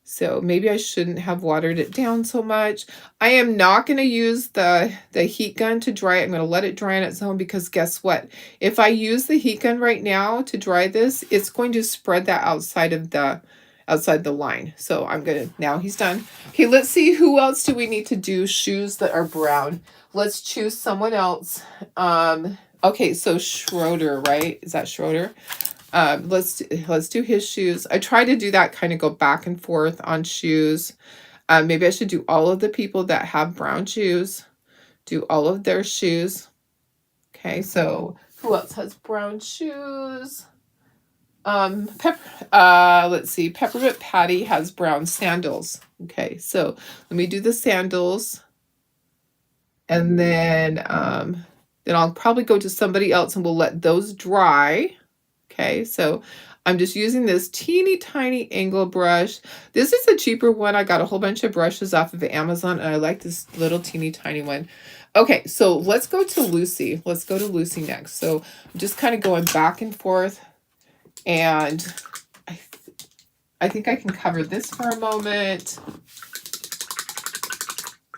So maybe I shouldn't have watered it down so much. I am not going to use the heat gun to dry it. I'm going to let it dry on its own, because guess what? If I use the heat gun right now to dry this, it's going to spread that outside the line. So I'm going to, now he's done. Okay, let's see, who else do we need to do shoes that are brown? Let's choose someone else. Okay, so Schroeder, right? Is that Schroeder? Let's do his shoes. I try to do that, kind of go back and forth on shoes. Maybe I should do all of the people that have brown shoes, do all of their shoes. Okay, so who else has brown shoes? Let's see, Peppermint Patty has brown sandals. Okay, so let me do the sandals, and then I'll probably go to somebody else and we'll let those dry. Okay, so I'm just using this teeny tiny angle brush. This is a cheaper one. I got a whole bunch of brushes off of Amazon, and I like this little teeny tiny one. Okay, so let's go to Lucy. Let's go to Lucy next. So I'm just kind of going back and forth, and I think I can cover this for a moment.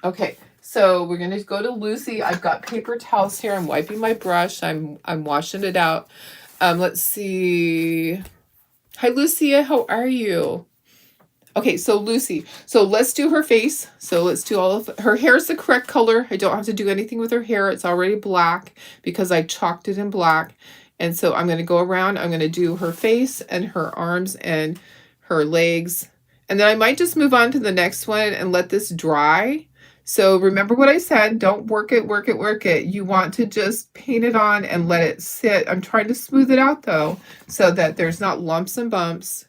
Okay, so we're going to go to Lucy. I've got paper towels here. I'm wiping my brush. I'm washing it out. Let's see. Hi, Lucia. How are you? Okay, so Lucy. So let's do her face. So let's do all of her hair is the correct color. I don't have to do anything with her hair. It's already black because I chalked it in black. And so I'm going to go around. I'm going to do her face and her arms and her legs. And then I might just move on to the next one and let this dry. So remember what I said, don't work it, work it, work it. You want to just paint it on and let it sit. I'm trying to smooth it out though, so that there's not lumps and bumps.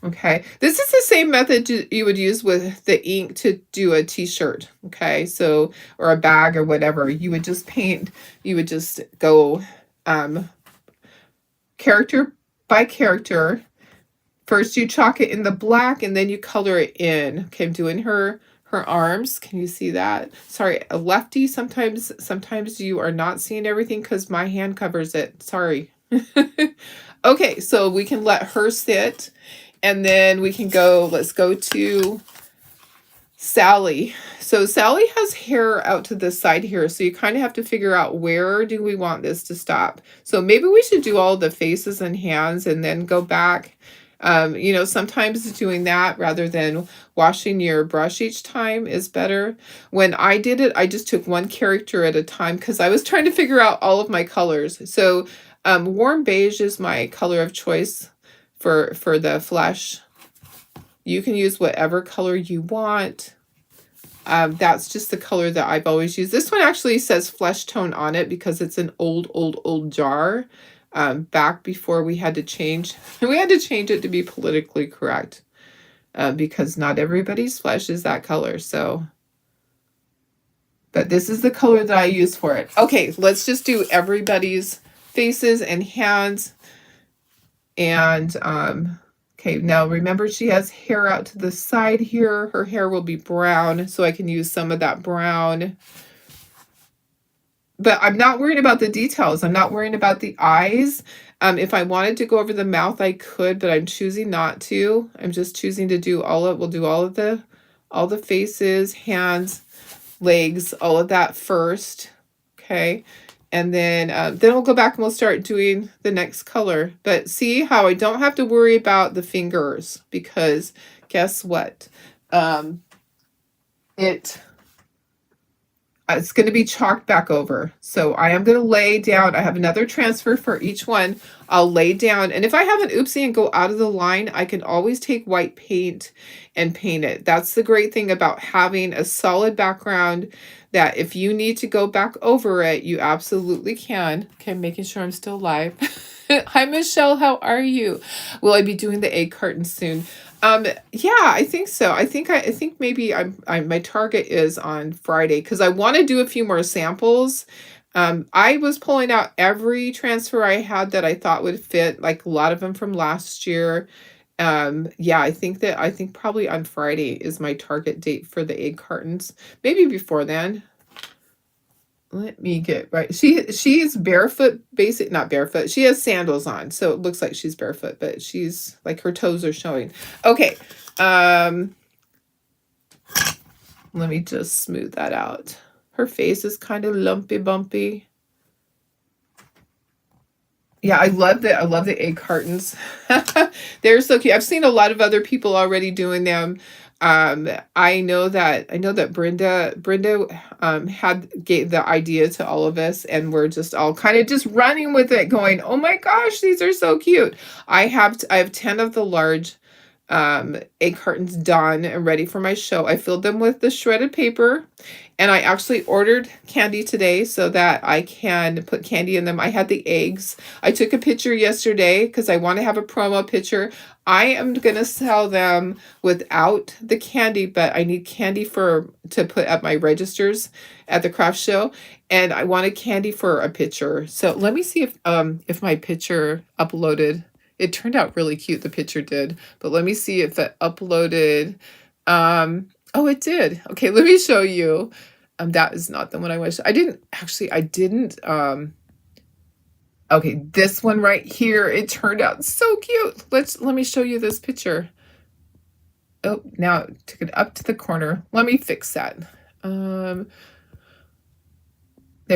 Okay, this is the same method you would use with the ink to do a t-shirt, okay? So, or a bag or whatever. You would just paint, you would just go character by character. First you chalk it in the black and then you color it in. Okay, I'm doing her arms. Can you see that? Sorry, a lefty, sometimes you are not seeing everything because my hand covers it. Sorry. Okay, so we can let her sit. And then we can go, let's go to Sally. So Sally has hair out to the side here. So you kind of have to figure out where do we want this to stop. So maybe we should do all the faces and hands and then go back. You know, sometimes doing that rather than washing your brush each time is better. When I did it, I just took one character at a time because I was trying to figure out all of my colors. So warm beige is my color of choice for the flesh. You can use whatever color you want. That's just the color that I've always used. This one actually says flesh tone on it because it's an old jar. Back before we had to change it to be politically correct, because not everybody's flesh is that color. So, but this is the color that I use for it. Okay, let's just do everybody's faces and hands. And okay, now remember she has hair out to the side here. Her hair will be brown, so I can use some of that brown. But I'm not worried about the details. I'm not worrying about the eyes. If I wanted to go over the mouth, I could, but I'm choosing not to. I'm just choosing to do we'll do all the faces, hands, legs, all of that first. Okay. And then we'll go back and we'll start doing the next color. But see how I don't have to worry about the fingers because guess what? It's going to be chalked back over. So I am going to lay down. I have another transfer for each one. I'll lay down. And if I have an oopsie and go out of the line, I can always take white paint and paint it. That's the great thing about having a solid background, that if you need to go back over it, you absolutely can. Okay, making sure I'm still live. Hi, Michelle. How are you? Will I be doing the egg carton soon? Yeah, I think so. I think maybe my target is on Friday because I want to do a few more samples. I was pulling out every transfer I had that I thought would fit, like a lot of them from last year. Yeah, I think probably on Friday is my target date for the egg cartons. Maybe before then. Let me get right. She's barefoot, not barefoot. She has sandals on, so it looks like she's barefoot, but she's like her toes are showing. Okay. Let me just smooth that out. Her face is kind of lumpy bumpy. Yeah, I love the egg cartons. They're so cute. I've seen a lot of other people already doing them. I know that Brenda gave the idea to all of us, and we're just all kind of just running with it, going, "Oh my gosh, these are so cute!" I have 10 of the large egg cartons done and ready for my show. I filled them with the shredded paper, and I actually ordered candy today so that I can put candy in them. I had the eggs. I took a picture yesterday because I want to have a promo picture. I am going to sell them without the candy, but I need candy to put at my registers at the craft show, and I wanted candy for a picture. So let me see if my picture uploaded. It turned out really cute, the picture did, but let me see if it uploaded. Oh, it did. Okay, let me show you. That is not the one I wish. I didn't. Okay, this one right here, it turned out so cute. Let me show you this picture. Oh, now it took it up to the corner. Let me fix that. There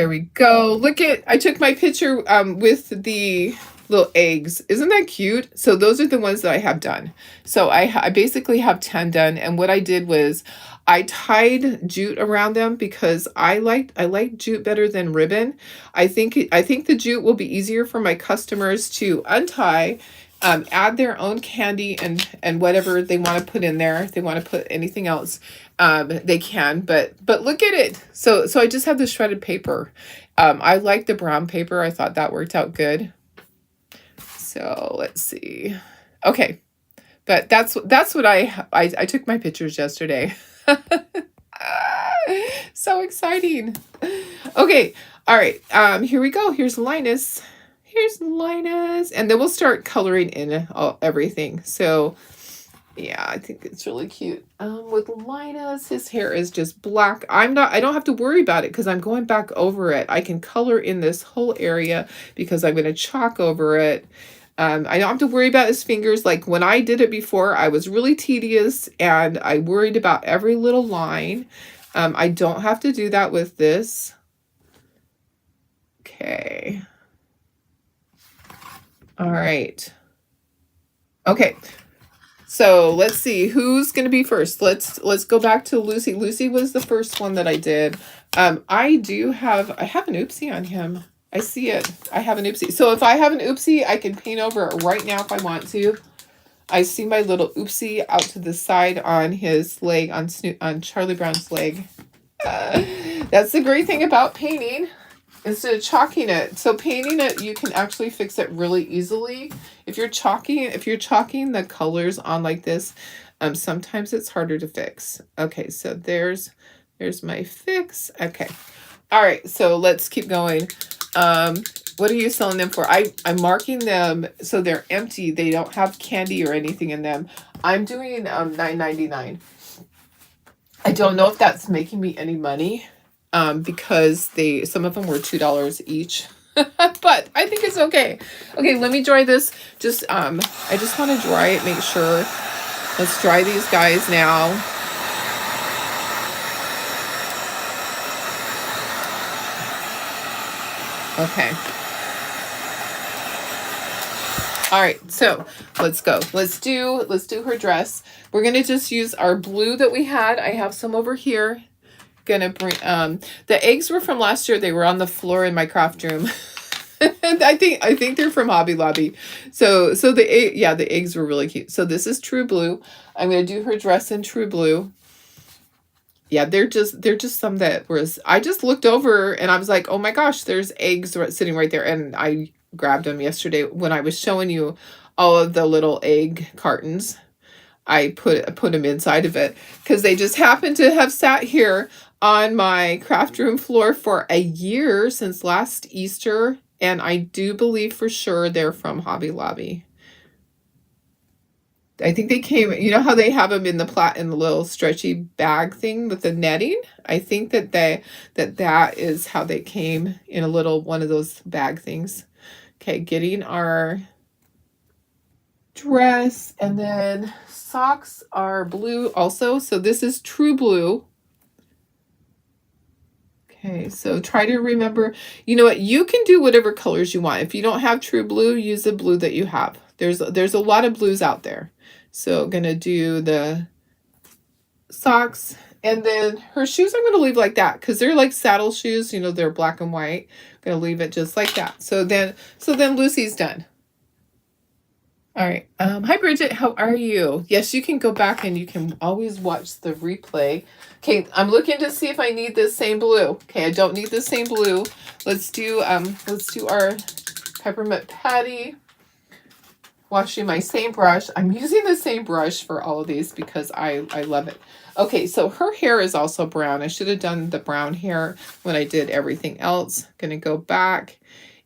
we go. Look I took my picture with the little eggs. Isn't that cute? So those are the ones that I have done. So I basically have 10 done, and what I did was I tied jute around them because I like jute better than ribbon. I think the jute will be easier for my customers to untie add their own candy and whatever they want to put in there. If they want to put anything else, they can. But look at it. So I just have the shredded paper. I like the brown paper. I thought that worked out good. So let's see. Okay, but that's what I took my pictures yesterday. So exciting. Okay, all right. Here we go. Here's Linus. Here's Linus, and then we'll start coloring in everything. So yeah, I think it's really cute. With Linus, his hair is just black. I don't have to worry about it because I'm going back over it. I can color in this whole area because I'm going to chalk over it. I don't have to worry about his fingers. Like when I did it before, I was really tedious and I worried about every little line. I don't have to do that with this. Okay. All right. Okay. So let's see who's going to be first. Let's go back to Lucy. Lucy was the first one that I did. I have an oopsie on him. I see it. I have an oopsie. So if I have an oopsie, I can paint over it right now if I want to. I see my little oopsie out to the side on his leg, on Charlie Brown's leg. That's the great thing about painting. Instead of chalking it. So painting it, you can actually fix it really easily. If you're chalking the colors on like this, sometimes it's harder to fix. Okay, so there's my fix. Okay. All right, so let's keep going. What are you selling them for? I'm marking them so they're empty. They don't have candy or anything in them. I'm doing $9.99. I don't know if that's making me any money. Because some of them were $2 each, but I think it's okay. Okay, let me dry this. I just want to dry it, make sure. Let's dry these guys now. Okay. All right, so let's go. Let's do her dress. We're gonna just use our blue that we had. I have some over here. Gonna bring the eggs were from last year. They were on the floor in my craft room. I think they're from Hobby Lobby. So the eggs were really cute. So this is True Blue. I'm gonna do her dress in True Blue. Yeah, they're just some that was, I just looked over and I was like, oh my gosh, there's eggs sitting right there, and I grabbed them yesterday when I was showing you all of the little egg cartons. I put them inside of it because they just happened to have sat here on my craft room floor for a year since last Easter, and I do believe for sure they're from Hobby Lobby. I think they came, you know how they have them in the little stretchy bag thing with the netting? I think that is how they came, in a little one of those bag things. Okay, getting our dress, and then socks are blue also. So this is True Blue. Okay, so try to remember, you know what, you can do whatever colors you want. If you don't have True Blue, use the blue that you have. There's a lot of blues out there. So gonna do the socks, and then her shoes I'm gonna leave like that because they're like saddle shoes, you know, they're black and white. I'm gonna leave it just like that. So then Lucy's done. All right. Hi, Bridget. How are you? Yes, you can go back and you can always watch the replay. Okay, I'm looking to see if I need this same blue. Okay, I don't need the same blue. Let's do our peppermint patty. Washing my same brush. I'm using the same brush for all of these because I love it. Okay, so her hair is also brown. I should have done the brown hair when I did everything else. Gonna go back.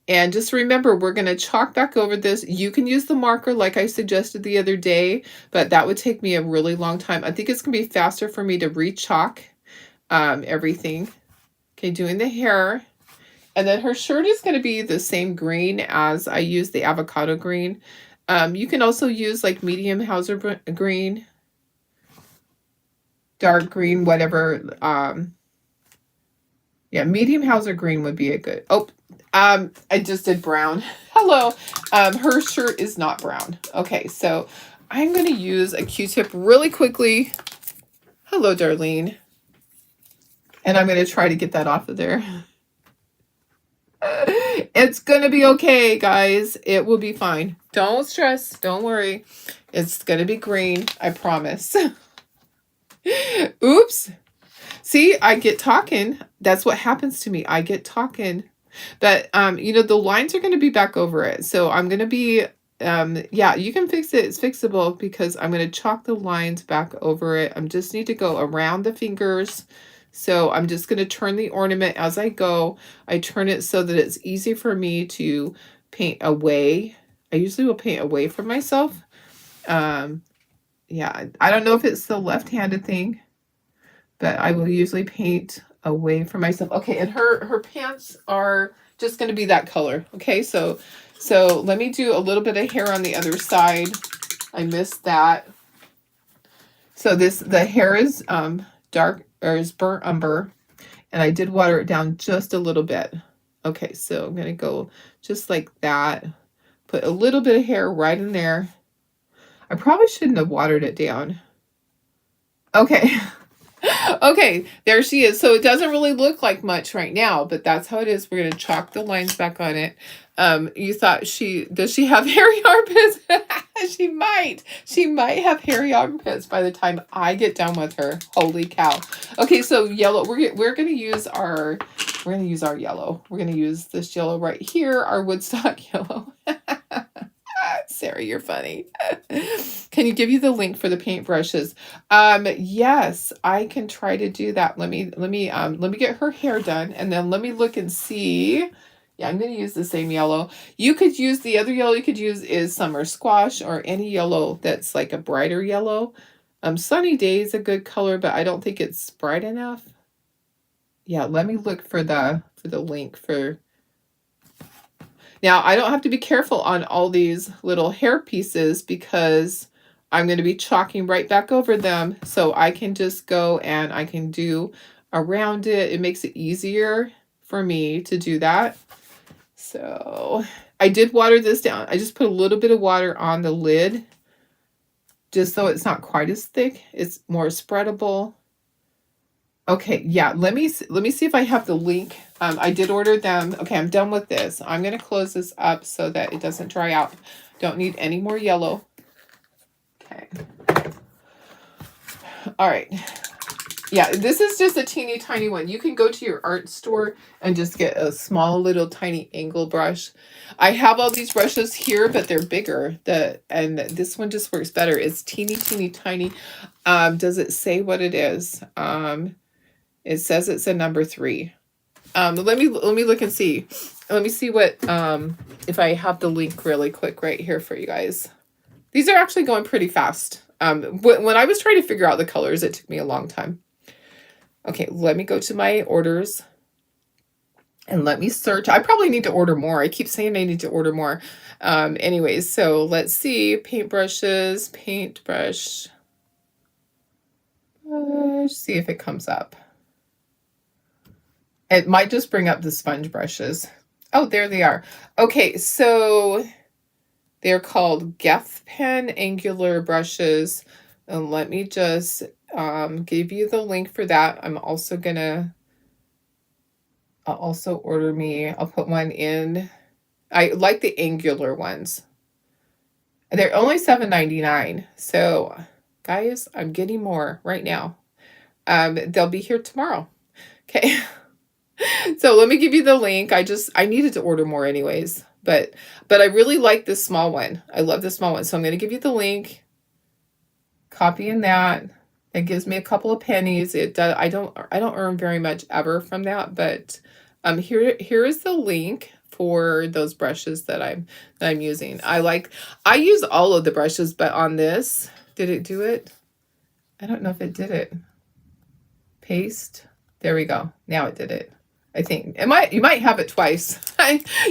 And just remember, we're going to chalk back over this. You can use the marker like I suggested the other day, but that would take me a really long time. I think it's going to be faster for me to re-chalk everything. Okay, doing the hair. And then her shirt is going to be the same green as I used the avocado green. You can also use like medium Hauser green, dark green, whatever. Yeah, medium Hauser green would be a good. Oh, I just did brown. Hello. Her shirt is not brown. Okay, so I'm going to use a Q-tip really quickly. Hello, Darlene. And I'm going to try to get that off of there. It's gonna be okay, guys. It will be fine. Don't stress. Don't worry. It's gonna be green. I promise. Oops. See, I get talking. That's what happens to me. I get talking. But, you know, the lines are going to be back over it. So I'm going to be, yeah, you can fix it. It's fixable because I'm going to chalk the lines back over it. I just need to go around the fingers. So I'm just going to turn the ornament as I go. I turn it so that it's easy for me to paint away. I usually will paint away from myself. Yeah, I don't know if it's the left-handed thing, but I will usually paint away from myself. Okay, and her pants are just going to be that color. Okay, so let me do a little bit of hair on the other side. I missed that. So the hair is dark, or is burnt umber, and I did water it down just a little bit. Okay, so I'm going to go just like that. Put a little bit of hair right in there. I probably shouldn't have watered it down. Okay. Okay, there she is. So it doesn't really look like much right now, but that's how it is. We're going to chalk the lines back on it. You thought does she have hairy armpits? She might have hairy armpits by the time I get done with her. Holy cow. Okay, so yellow, we're going to use our yellow. We're going to use this yellow right here, our Woodstock yellow. Sarah, you're funny. Can you give you the link for the paintbrushes? Yes, I can try to do that. Let me get her hair done, and then let me look and see. Yeah, I'm going to use the same yellow. You could use the other yellow you could use is summer squash, or any yellow that's like a brighter yellow. Sunny Day is a good color, but I don't think it's bright enough. Yeah, let me look for the link for. Now, I don't have to be careful on all these little hair pieces because I'm going to be chalking right back over them. So I can just go and I can do around it. It makes it easier for me to do that. So I did water this down. I just put a little bit of water on the lid just so it's not quite as thick. It's more spreadable. Okay, yeah, let me see if I have the link. I did order them. Okay, I'm done with this. I'm going to close this up so that it doesn't dry out. Don't need any more yellow. Okay. All right. Yeah, this is just a teeny tiny one. You can go to your art store and just get a small little tiny angle brush. I have all these brushes here, but they're bigger. And this one just works better. It's teeny tiny. Does it say what it is? It says it's a number 3. Let me look and see. Let me see what if I have the link really quick right here for you guys. These are actually going pretty fast. When I was trying to figure out the colors, it took me a long time. Okay, let me go to my orders and let me search. I probably need to order more. I keep saying I need to order more. Anyways, so let's see. Paintbrushes, paintbrush. See if it comes up. It might just bring up the sponge brushes. Oh, there they are. Okay, so they're called Geth Pen Angular Brushes. And let me just give you the link for that. I'll also order me. I'll put one in. I like the angular ones. They're only $7.99. So, guys, I'm getting more right now. They'll be here tomorrow. Okay. So let me give you the link. I needed to order more anyways, but I really like this small one. I love this small one. So I'm going to give you the link. Copying that. It gives me a couple of pennies. It does. I don't earn very much ever from that, but here is the link for those brushes that I'm using. I use all of the brushes, but on this, did it do it? I don't know if it did it. Paste. There we go. Now it did it. I think you might have it twice.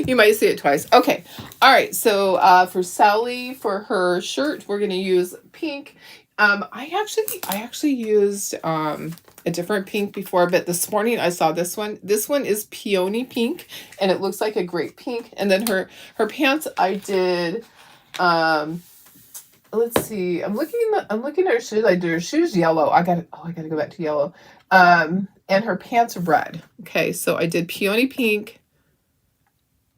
You might see it twice. Okay. All right. So for Sally, for her shirt, we're going to use pink. I actually used a different pink before, but this morning I saw this one. This one is peony pink, and it looks like a great pink. And then her pants, I did. Let's see. I'm looking at her shoes. I did her shoes yellow. I gotta go back to yellow. And her pants are red. Okay, so I did peony pink.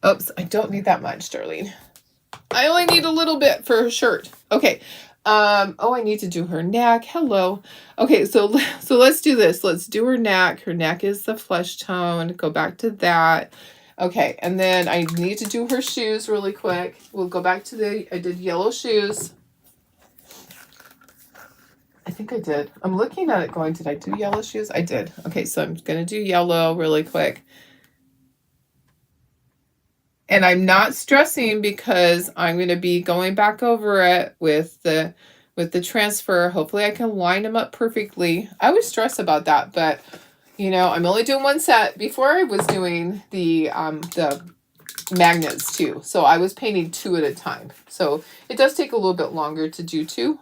Oops, I don't need that much, Darlene. I only need a little bit for her shirt. Okay. Oh, I need to do her neck. Hello. Okay, so let's do this. Let's do her neck. Her neck is the flesh tone. Go back to that. Okay, and then I need to do her shoes really quick. We'll go back to I did yellow shoes. I think I did. I'm looking at it going, did I do yellow shoes? I did. Okay, so I'm going to do yellow really quick. And I'm not stressing because I'm going to be going back over it with the transfer. Hopefully I can line them up perfectly. I always stress about that, but you know, I'm only doing one set. Before I was doing the magnets too. So I was painting 2 at a time. So it does take a little bit longer to do 2.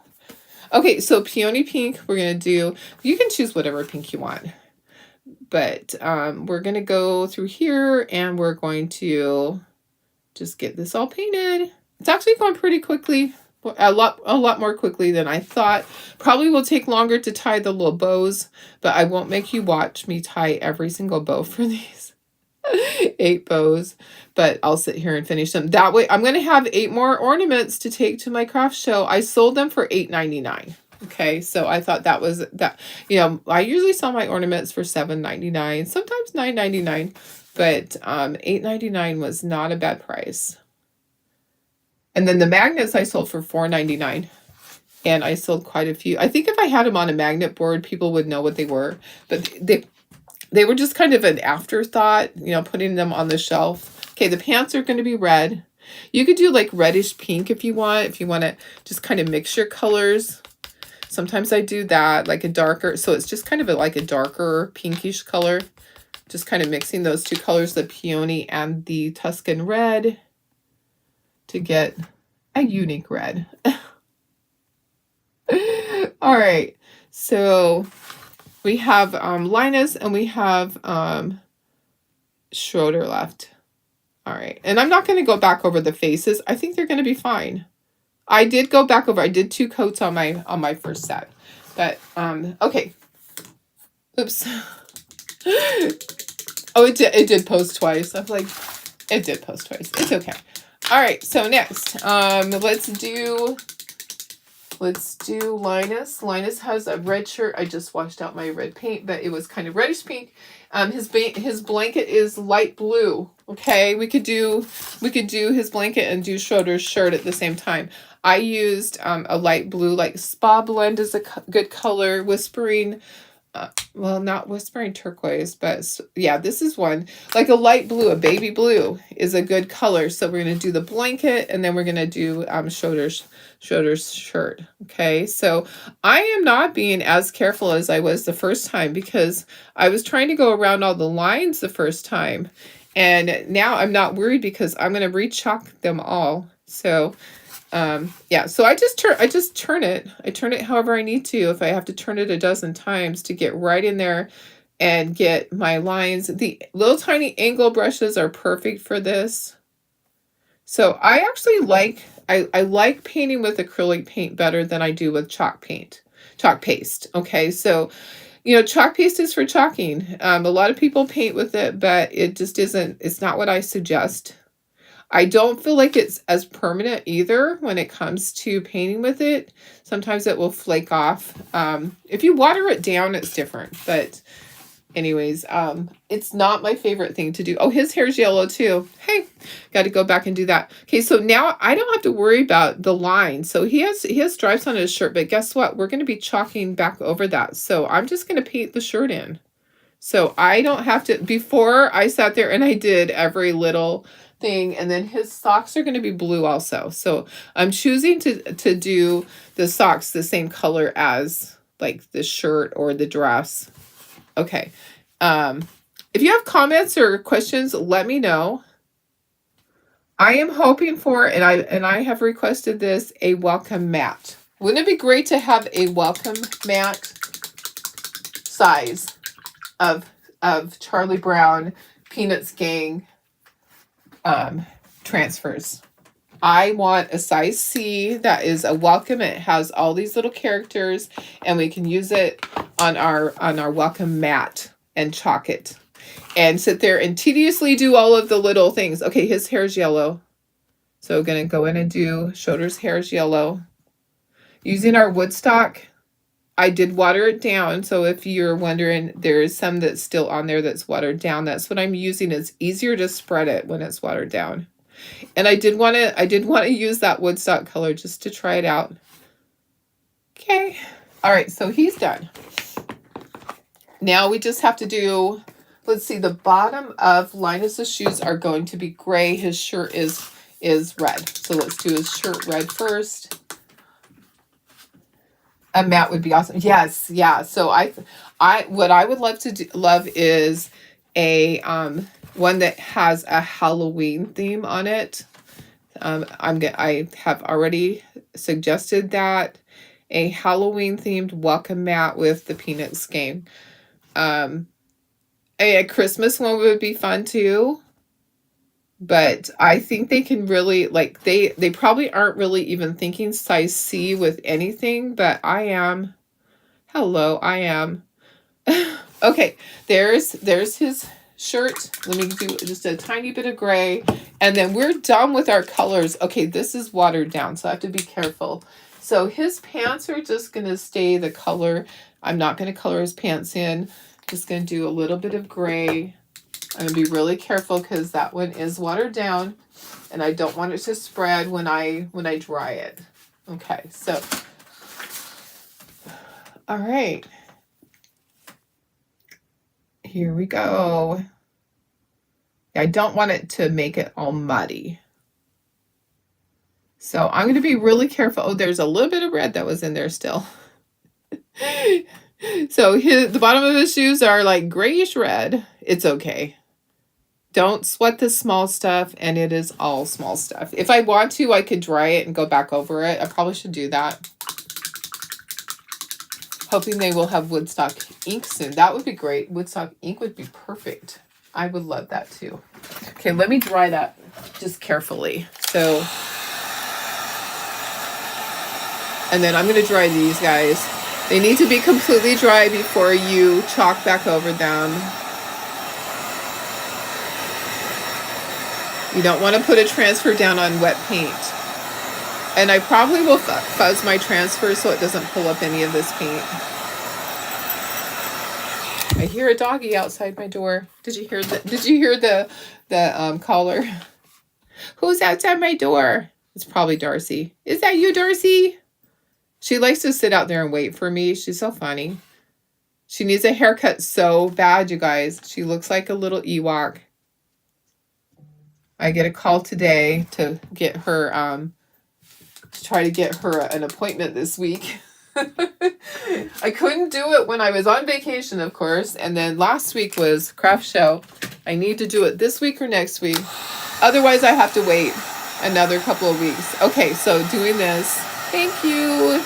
Okay, so peony pink, we're going to do, you can choose whatever pink you want. But we're going to go through here and we're going to just get this all painted. It's actually going pretty quickly. A lot more quickly than I thought. Probably will take longer to tie the little bows, but I won't make you watch me tie every single bow for these 8 bows, but I'll sit here and finish them. That way I'm going to have 8 more ornaments to take to my craft show. I sold them for $8.99. Okay, so I thought that was that, you know, I usually sell my ornaments for $7.99, sometimes $9.99, but $8.99 was not a bad price. And then the magnets I sold for $4.99. And I sold quite a few. I think if I had them on a magnet board, people would know what they were. But they were just kind of an afterthought, you know, putting them on the shelf. Okay, the pants are going to be red. You could do like reddish pink if you want. If you want to just kind of mix your colors. Sometimes I do that, like a darker. So it's just kind of like a darker pinkish color. Just kind of mixing those 2 colors, the peony and the Tuscan red, to get a unique red. All right, so we have Linus and we have Schroeder left. All right, and I'm not going to go back over the faces. I think they're going to be fine. I did go back over. I did 2 coats on my first set, but okay. Oops. Oh, it did post twice. I'm like, it did post twice. It's okay. All right, so next, let's do Linus. Linus has a red shirt. I just washed out my red paint, but it was kind of reddish pink. His blanket is light blue. Okay, we could do his blanket and do Schroeder's shirt at the same time. I used a light blue, like Spa Blend is a good color. Whispering. Well, not Whispering Turquoise, but yeah, this is one. Like a light blue, a baby blue is a good color. So we're going to do the blanket and then we're going to do Schroeder's shirt. Okay, so I am not being as careful as I was the first time because I was trying to go around all the lines the first time. And now I'm not worried because I'm going to re-chalk them all. So yeah, so I just turn it. I turn it however I need to. If I have to turn it a dozen times to get right in there and get my lines. The little tiny angle brushes are perfect for this. So I actually like, I like painting with acrylic paint better than I do with chalk paste. Okay, so, you know, chalk paste is for chalking. A lot of people paint with it, but it just isn't, it's not what I suggest. I don't feel like it's as permanent either when it comes to painting with it. Sometimes it will flake off. If you water it down, it's different. But anyways, it's not my favorite thing to do. Oh, his hair's yellow too. Hey, got to go back and do that. Okay, so now I don't have to worry about the line. So he has stripes on his shirt, but guess what? We're going to be chalking back over that. So I'm just going to paint the shirt in. So I don't have to, before I sat there and I did every little thing, and then his socks are going to be blue also. So I'm choosing to do the socks the same color as like the shirt or the dress. Okay. If you have comments or questions, let me know. I am hoping for, and I have requested this, a welcome mat. Wouldn't it be great to have a welcome mat size of Charlie Brown Peanuts Gang transfers? I want a size C that is a welcome. It has all these little characters and we can use it on our welcome mat and chalk it. and sit there and tediously do all of the little things. Okay, his hair's yellow. So gonna go in and do Shoulder's hair's yellow. Using our Woodstock, I did water it down. So if you're wondering, there's some that's still on there that's watered down. That's what I'm using. It's easier to spread it when it's watered down. And I did want to use that Woodstock color just to try it out. Okay. All right, so he's done. Now we just have to do, let's see, the bottom of Linus's shoes are going to be gray. His shirt is red. So let's do his shirt red first. A matte would be awesome. Yes, yeah. So what I would love to love is a one that has a Halloween theme on it. I have already suggested that a Halloween themed welcome mat with the Peanuts game. A Christmas one would be fun too. But I think they can really, like, they probably aren't really even thinking size C with anything, but I am. Hello, I am. Okay, there's his shirt. Let me do just a tiny bit of gray, and then we're done with our colors. Okay, this is watered down, so I have to be careful. So his pants are just going to stay the color. I'm not going to color his pants in. Just going to do a little bit of gray. I'm going to be really careful because that one is watered down and I don't want it to spread when I dry it. Okay, so, all right. Here we go. I don't want it to make it all muddy. So I'm going to be really careful. Oh, there's a little bit of red that was in there still. So the bottom of his shoes are like grayish red. It's okay. Don't sweat the small stuff, and it is all small stuff. If I want to, I could dry it and go back over it. I probably should do that. Hoping they will have Woodstock ink soon. That would be great. Woodstock ink would be perfect. I would love that too. Okay, let me dry that just carefully. So, and then I'm going to dry these guys. They need to be completely dry before you chalk back over them. You don't want to put a transfer down on wet paint. And I probably will fuzz my transfer so it doesn't pull up any of this paint. I hear a doggy outside my door. Did you hear the caller? Who's outside my door? It's probably Darcy. Is that you, Darcy? She likes to sit out there and wait for me. She's so funny. She needs a haircut so bad, you guys. She looks like a little Ewok. I get a call today to get her, to try to get her an appointment this week. I couldn't do it when I was on vacation, of course. And then last week was craft show. I need to do it this week or next week. Otherwise, I have to wait another couple of weeks. Okay, so doing this. Thank you.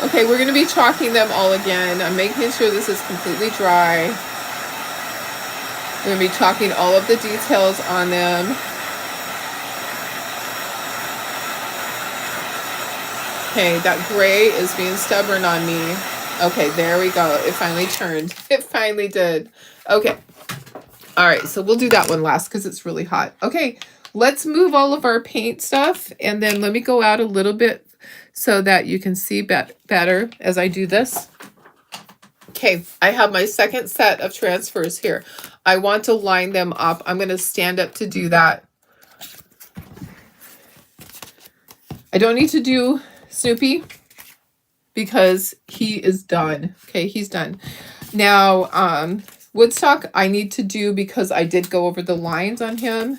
Okay, we're going to be chalking them all again. I'm making sure this is completely dry. We're going to be chalking all of the details on them. Okay, that gray is being stubborn on me. Okay, there we go. It finally turned. It finally did. Okay. All right, so we'll do that one last because it's really hot. Okay, let's move all of our paint stuff. And then let me go out a little bit so that you can see better as I do this. Okay, I have my second set of transfers here. I want to line them up. I'm going to stand up to do that. I don't need to do Snoopy because he is done. Okay, he's done. Now, Woodstock I need to do because I did go over the lines on him.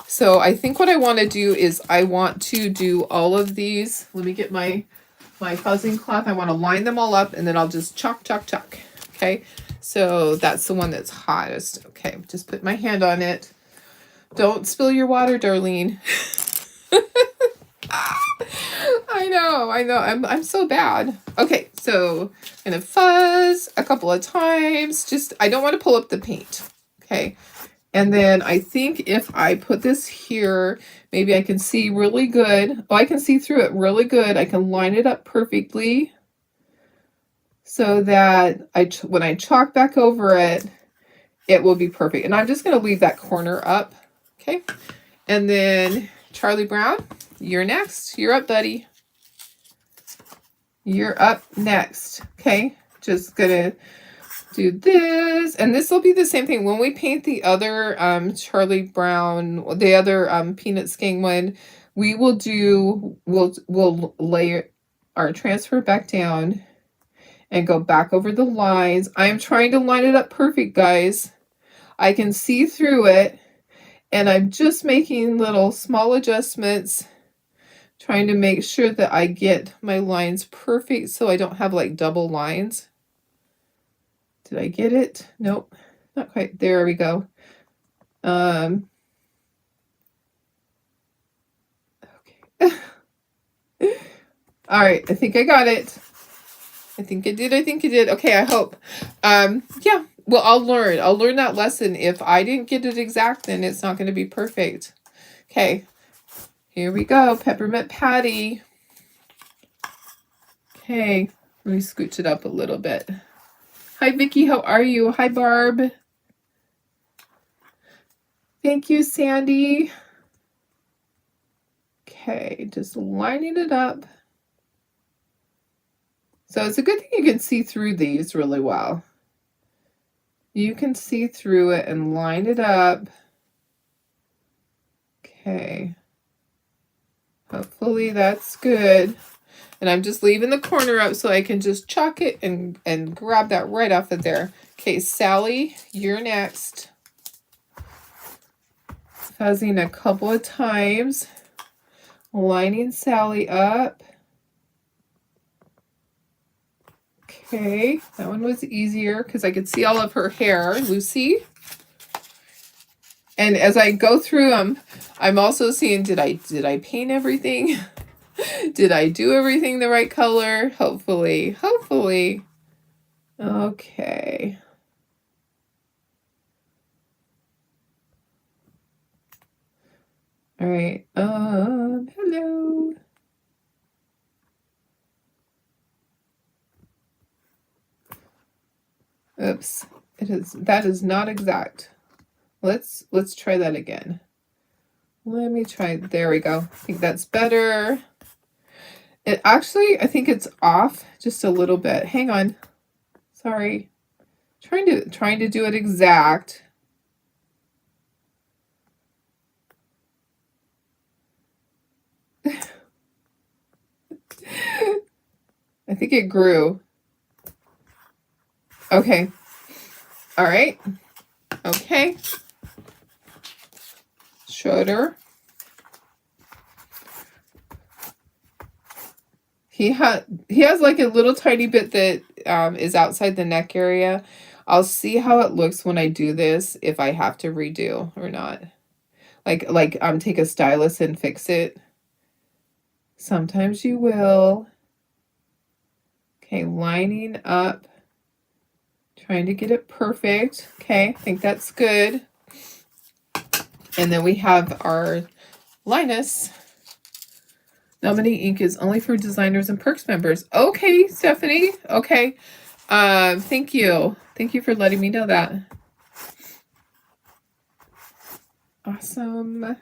So I think what I want to do is I want to do all of these. Let me get my fuzzing cloth. I want to line them all up and then I'll just chalk. Okay, so that's the one that's hottest. Okay, just put my hand on it. Don't spill your water, Darlene. I know. I'm so bad. Okay, so I'm gonna fuzz a couple of times. I don't want to pull up the paint. Okay. And then I think if I put this here, maybe I can see really good. Oh, I can see through it really good. I can line it up perfectly so that when I chalk back over it, it will be perfect. And I'm just going to leave that corner up. Okay. And then Charlie Brown, you're next. You're up, buddy. You're up next. Okay. Just going to do this. And this will be the same thing. When we paint the other Charlie Brown, the other Peanuts Gang one, we will do, we'll layer our transfer back down and go back over the lines. I'm trying to line it up perfect, guys. I can see through it, and I'm just making little small adjustments, trying to make sure that I get my lines perfect so I don't have like double lines. Did I get it? Nope, not quite. There we go. Okay. All right, I think I got it. I think I did. Okay, I hope. Yeah, well, I'll learn that lesson. If I didn't get it exact, then it's not going to be perfect. Okay, here we go. Peppermint Patty. Okay, let me scooch it up a little bit. Hi, Vicki. How are you? Hi, Barb. Thank you, Sandy. Okay, just lining it up. So it's a good thing you can see through these really well. You can see through it and line it up. Okay. Hopefully that's good. And I'm just leaving the corner up so I can just chalk it and grab that right off of there. Okay, Sally, you're next. Fuzzing a couple of times. Lining Sally up. Okay, that one was easier because I could see all of her hair, Lucy. And as I go through them, I'm also seeing, did I paint everything? Did I do everything the right color? Hopefully. Okay. All right. Hello. Oops. That is not exact. Let's try that again. Let me try. There we go. I think that's better. It actually, I think it's off just a little bit. Hang on. Sorry. Trying to do it exact. I think it grew. Okay. All right. Okay. Schroeder. He has like a little tiny bit that is outside the neck area. I'll see how it looks when I do this, if I have to redo or not. Like take a stylus and fix it. Sometimes you will. Okay, lining up. Trying to get it perfect. Okay, I think that's good. And then we have our Linus. Nominee ink is only for designers and perks members. Okay, Stephanie. Okay. Thank you. Thank you for letting me know that. Awesome.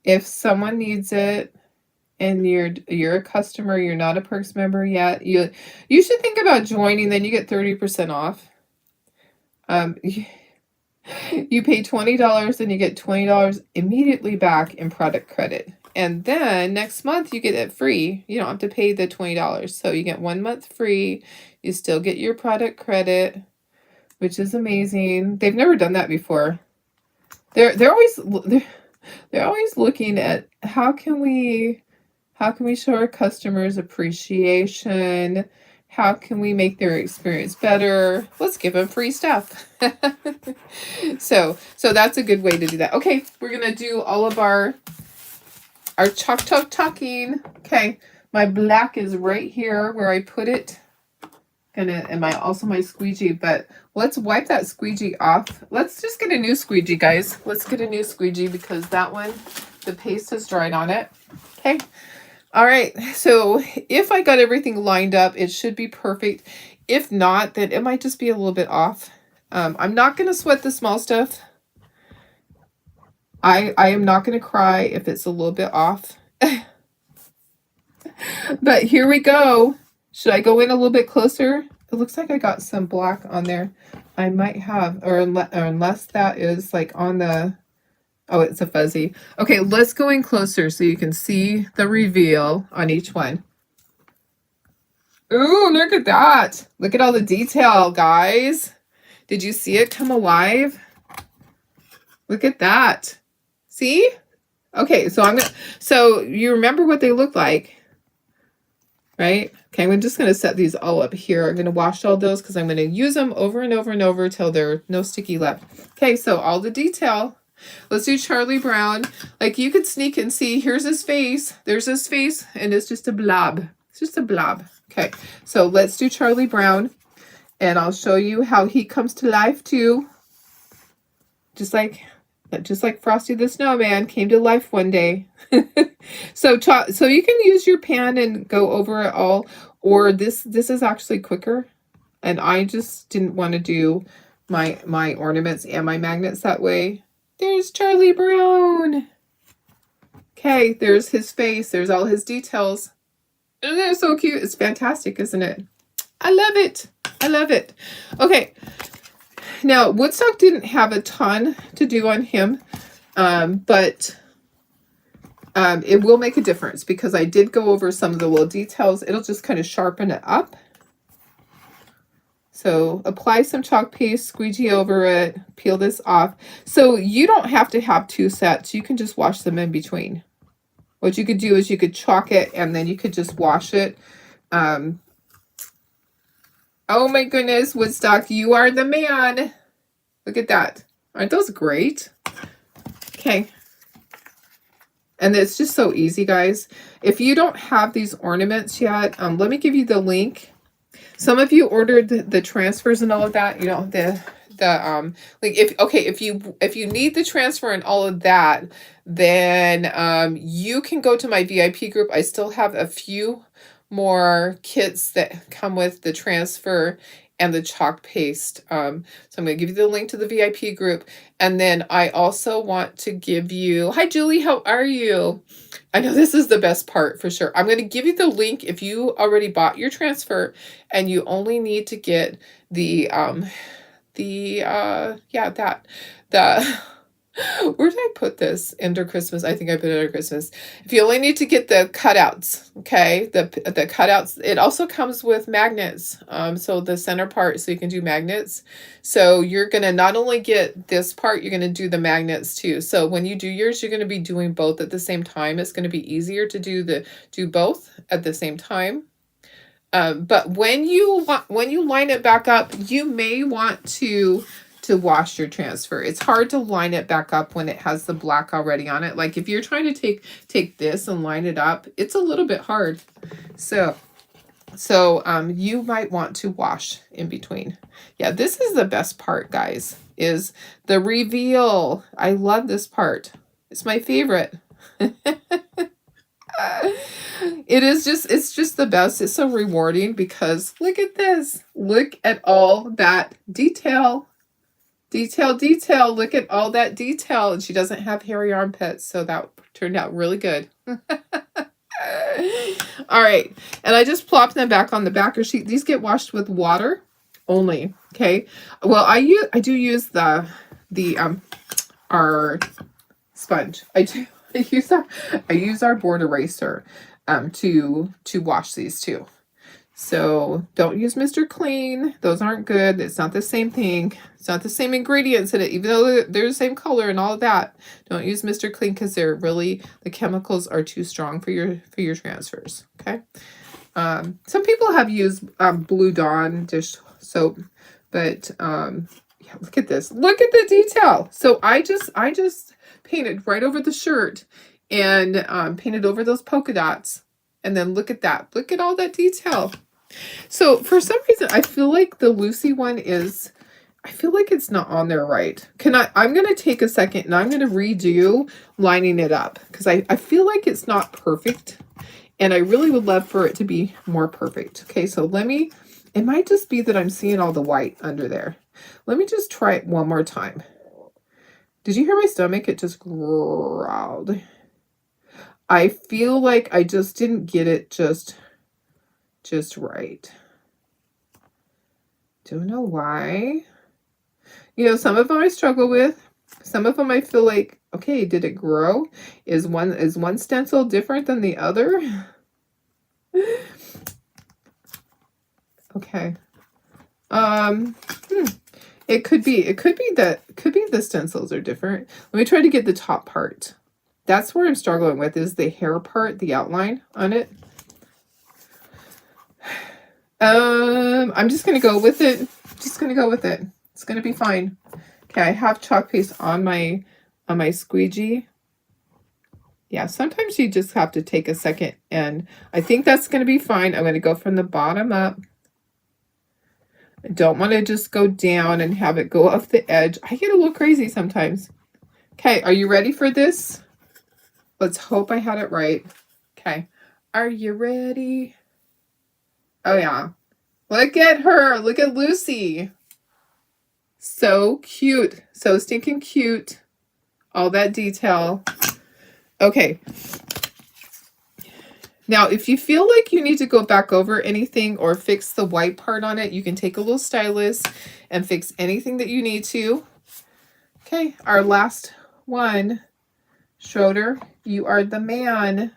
If someone needs it and you're a customer, you're not a perks member yet, you should think about joining, then you get 30% off. You pay $20 and you get $20 immediately back in product credit. And then next month you get it free. You don't have to pay the $20. So you get 1 month free. You still get your product credit, which is amazing. They've never done that before. They're always looking at how can we show our customers appreciation. How can we make their experience better? Let's give them free stuff. So that's a good way to do that. Okay, we're gonna do all of our chalking. Okay, my black is right here where I put it. And my squeegee, but let's wipe that squeegee off. Let's just get a new squeegee, guys. Let's get a new squeegee because that one, the paste has dried on it. Okay. All right, so if I got everything lined up, it should be perfect. If not, then it might just be a little bit off. I'm not going to sweat the small stuff. I am not going to cry if it's a little bit off. But here we go. Should I go in a little bit closer? It looks like I got some black on there. I might have, or unless that is like on the, oh, it's a fuzzy. Okay, let's go in closer so you can see the reveal on each one. Ooh, look at that. Look at all the detail, guys. Did you see it come alive? Look at that. See? Okay, so you remember what they look like, right? Okay, I'm just gonna set these all up here. I'm gonna wash all those because I'm gonna use them over and over and over till there's no sticky left. Okay, so all the detail. Let's do Charlie Brown. Like you could sneak and see, here's his face, there's his face, and it's just a blob. It's just a blob. Okay, so let's do Charlie Brown, and I'll show you how he comes to life too. Just like Frosty the Snowman came to life one day. So you can use your pan and go over it all, or this is actually quicker. And I just didn't want to do my ornaments and my magnets that way. There's Charlie Brown. Okay, there's his face. There's all his details. Isn't it so cute? It's fantastic, isn't it? I love it. I love it. Okay. Now, Woodstock didn't have a ton to do on him, but it will make a difference because I did go over some of the little details. It'll just kind of sharpen it up. So apply some chalk paste, squeegee over it, peel this off. So you don't have to have two sets. You can just wash them in between. What you could do is you could chalk it and then you could just wash it. Oh my goodness, Woodstock, you are the man. Look at that. Aren't those great? Okay. And it's just so easy, guys. If you don't have these ornaments yet, let me give you the link. Some of you ordered the transfers and all of that, you know, like if you need the transfer and all of that, then you can go to my VIP group. I still have a few more kits that come with the transfer and the chalk paste. So I'm going to give you the link to the VIP group. And then I also want to give you, hi Julie, how are you? I know this is the best part for sure. I'm going to give you the link if you already bought your transfer and you only need to get where did I put this? Under Christmas. I think I put it under Christmas. If you only need to get the cutouts, okay? The cutouts. It also comes with magnets. So the center part, so you can do magnets. So you're going to not only get this part, you're going to do the magnets too. So when you do yours, you're going to be doing both at the same time. It's going to be easier to do both at the same time. But when you line it back up, you may want to wash your transfer. It's hard to line it back up when it has the black already on it. Like if you're trying to take this and line it up, it's a little bit hard. So you might want to wash in between. Yeah, this is the best part, guys, is the reveal. I love this part. It's my favorite. It's just the best. It's so rewarding because look at this. Look at all that detail. Detail. Look at all that detail. And she doesn't have hairy armpits, so that turned out really good. All right. And I just plopped them back on the backer sheet. These get washed with water only. Okay. Well, I do use our sponge. I use our board eraser to wash these too. So don't use Mr. Clean. Those aren't good. It's not the same thing. It's not the same ingredients in it, even though they're the same color and all of that. Don't use Mr. Clean because the chemicals are too strong for your transfers. Okay. Some people have used Blue Dawn dish soap, but yeah, look at this. Look at the detail. So I just painted right over the shirt and painted over those polka dots. And then look at that. Look at all that detail. So for some reason, I feel like the Lucy one I feel like it's not on there right. I'm going to take a second and I'm going to redo lining it up because I feel like it's not perfect. And I really would love for it to be more perfect. Okay, so let me It might just be that I'm seeing all the white under there. Let me just try it one more time. Did you hear my stomach? It just growled. I feel like I just didn't get it just right. Don't know why. You know, some of them I struggle with. Some of them I feel like, okay, did it grow? Is one stencil different than the other? Okay. It could be the stencils are different. Let me try to get the top part. That's where I'm struggling with, is the hair part, the outline on it. I'm just gonna go with it. Just gonna go with it. It's gonna be fine. Okay, I have chalk paste on my squeegee. Yeah, sometimes you just have to take a second, and I think that's gonna be fine. I'm gonna go from the bottom up. I don't want to just go down and have it go off the edge. I get a little crazy sometimes. Okay, are you ready for this? Let's hope I had it right. Okay, are you ready? Oh yeah, look at her. Look at Lucy. So cute. So stinking cute. All that detail. Okay. Now, if you feel like you need to go back over anything or fix the white part on it, you can take a little stylus and fix anything that you need to. Okay, our last one. Schroeder, you are the man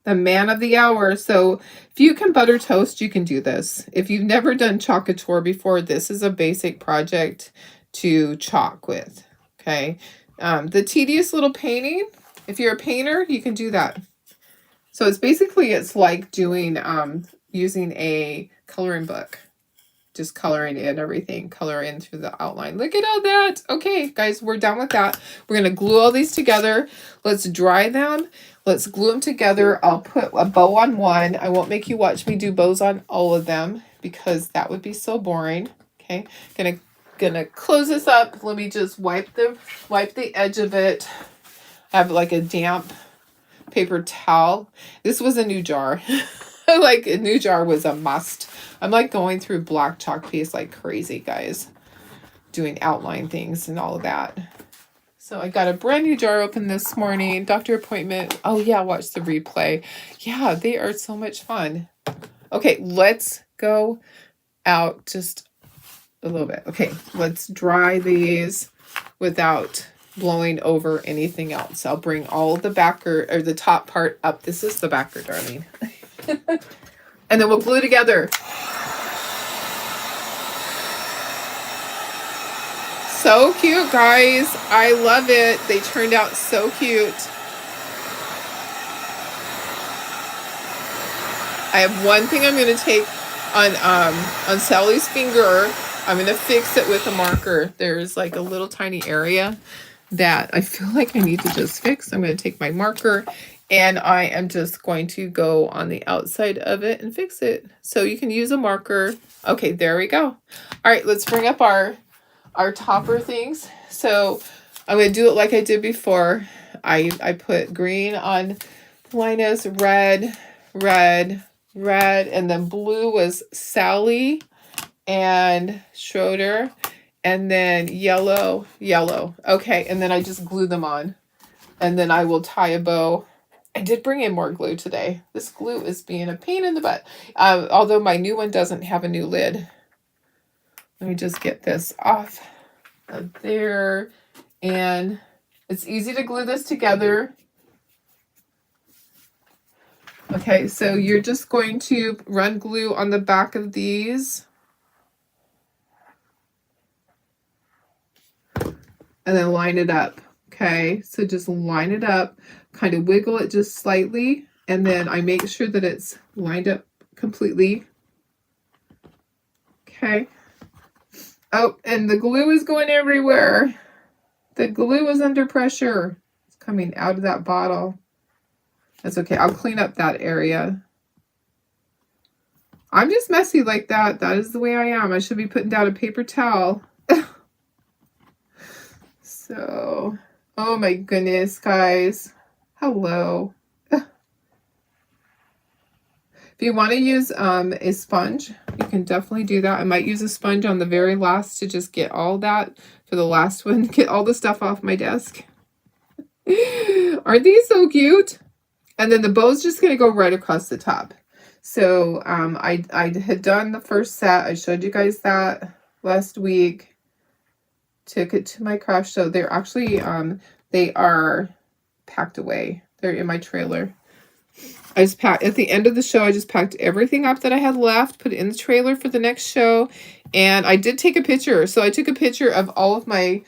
of the hour. So if you can butter toast, you can do this. If you've never done chalk couture before, this is a basic project to chalk with. Okay, the tedious little painting, if you're a painter, you can do that. So it's like doing using a coloring book, just coloring in everything, color in through the outline. Look at all that. Okay, guys, we're done with that. We're gonna glue all these together. Let's dry them. Let's glue them together. I'll put a bow on one. I won't make you watch me do bows on all of them because that would be so boring. Okay, gonna close this up. Let me just wipe the edge of it. I have like a damp paper towel. This was a new jar. Like a new jar was a must. I'm like going through black chalk paste like crazy, guys, doing outline things and all of that. So I got a brand new jar open this morning. Doctor appointment. Oh yeah, watch the replay. Yeah, they are so much fun. Okay, let's go out just a little bit. Okay, let's dry these without blowing over anything else. I'll bring all the backer or the top part up. This is the backer, darling. And then we'll glue together. So cute, guys. I love it. They turned out so cute. I have one thing I'm going to take on Sally's finger. I'm going to fix it with a marker. There's like a little tiny area that I feel like I need to just fix. I'm going to take my marker and I am just going to go on the outside of it and fix it. So you can use a marker. Okay, there we go. All right, let's bring up our topper things. So I'm going to do it like I did before. I put green on Linus, red, and then blue was Sally and Schroeder, and then yellow. Okay, and then I just glue them on. And then I will tie a bow. I did bring in more glue today. This glue is being a pain in the butt. Although my new one doesn't have a new lid. Let me just get this off of there. And it's easy to glue this together. Okay, so you're just going to run glue on the back of these. And then line it up. Okay, so just line it up, kind of wiggle it just slightly, and then I make sure that it's lined up completely. Okay. Oh, and the glue is going everywhere. The glue is under pressure. It's coming out of that bottle. That's okay. I'll clean up that area. I'm just messy like that. That is the way I am. I should be putting down a paper towel. So, oh my goodness, guys. Hello. If If you want to use a sponge, you can definitely do that. I might use a sponge on the very last to just get all that for the last one. Get all the stuff off my desk. Aren't these so cute? And then the bow's just going to go right across the top. So I had done the first set. I showed you guys that last week. Took it to my craft show. They're actually, they are packed away. They're in my trailer. I just packed, at the end of the show, I just packed everything up that I had left, put it in the trailer for the next show. And I did take a picture. So I took a picture of all of my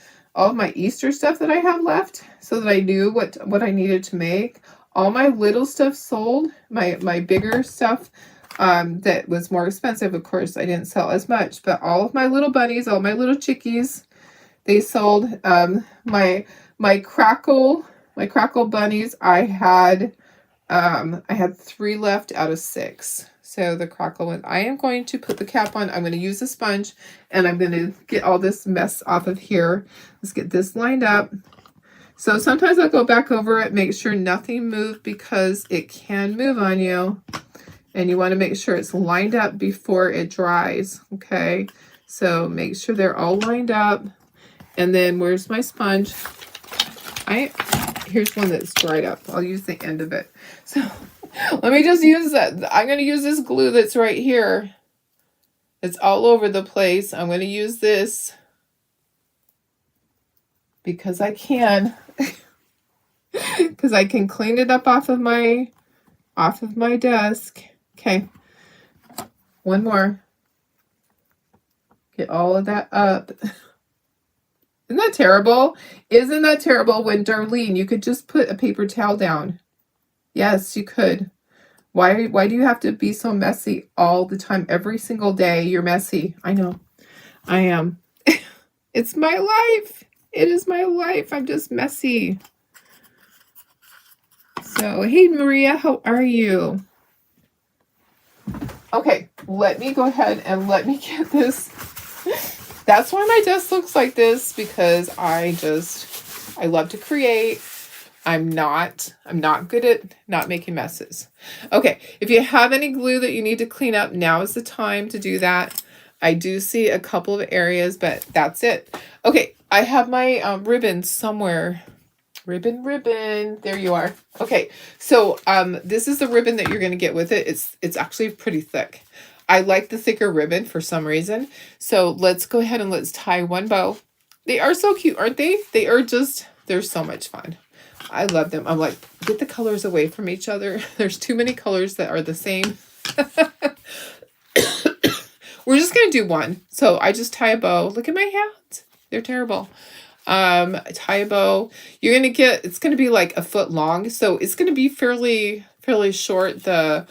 Easter stuff that I had left so that I knew what I needed to make. All my little stuff sold. My bigger stuff that was more expensive, of course, I didn't sell as much. But all of my little bunnies, all my little chickies, they sold. My crackle bunnies, I had 3 left out of 6. So the crackle one, I am going to put the cap on. I'm going to use a sponge and I'm going to get all this mess off of here. Let's get this lined up. So sometimes I'll go back over it, make sure nothing moved because it can move on you. And you want to make sure it's lined up before it dries. Okay. So make sure they're all lined up. And then where's my sponge? Here's one that's dried up. I'll use the end of it. So let me just use that. I'm going to use this glue that's right here. It's all over the place. I'm going to use this because I can. Because I can clean it up off of my desk. Okay. One more. Get all of that up. Isn't that terrible? Isn't that terrible when, Darlene, you could just put a paper towel down? Yes, you could. Why do you have to be so messy all the time? Every single day you're messy. I know. I am. It's my life. It is my life. I'm just messy. So, hey, Maria, how are you? Okay, let me go ahead and let me get this. That's why my desk looks like this, because I love to create. I'm not good at not making messes. Okay, if you have any glue that you need to clean up, now is the time to do that. I do see a couple of areas, but that's it. Okay, I have my ribbon somewhere. Ribbon, there you are. Okay, so this is the ribbon that you're going to get with it. It's actually pretty thick. I like the thicker ribbon for some reason. So let's go ahead and let's tie one bow. They are so cute, aren't they? They're so much fun. I love them. I'm like, get the colors away from each other. There's too many colors that are the same. We're just going to do one. So I just tie a bow. Look at my hands. They're terrible. Tie a bow. You're going to get, it's going to be like a foot long. So it's going to be fairly short. The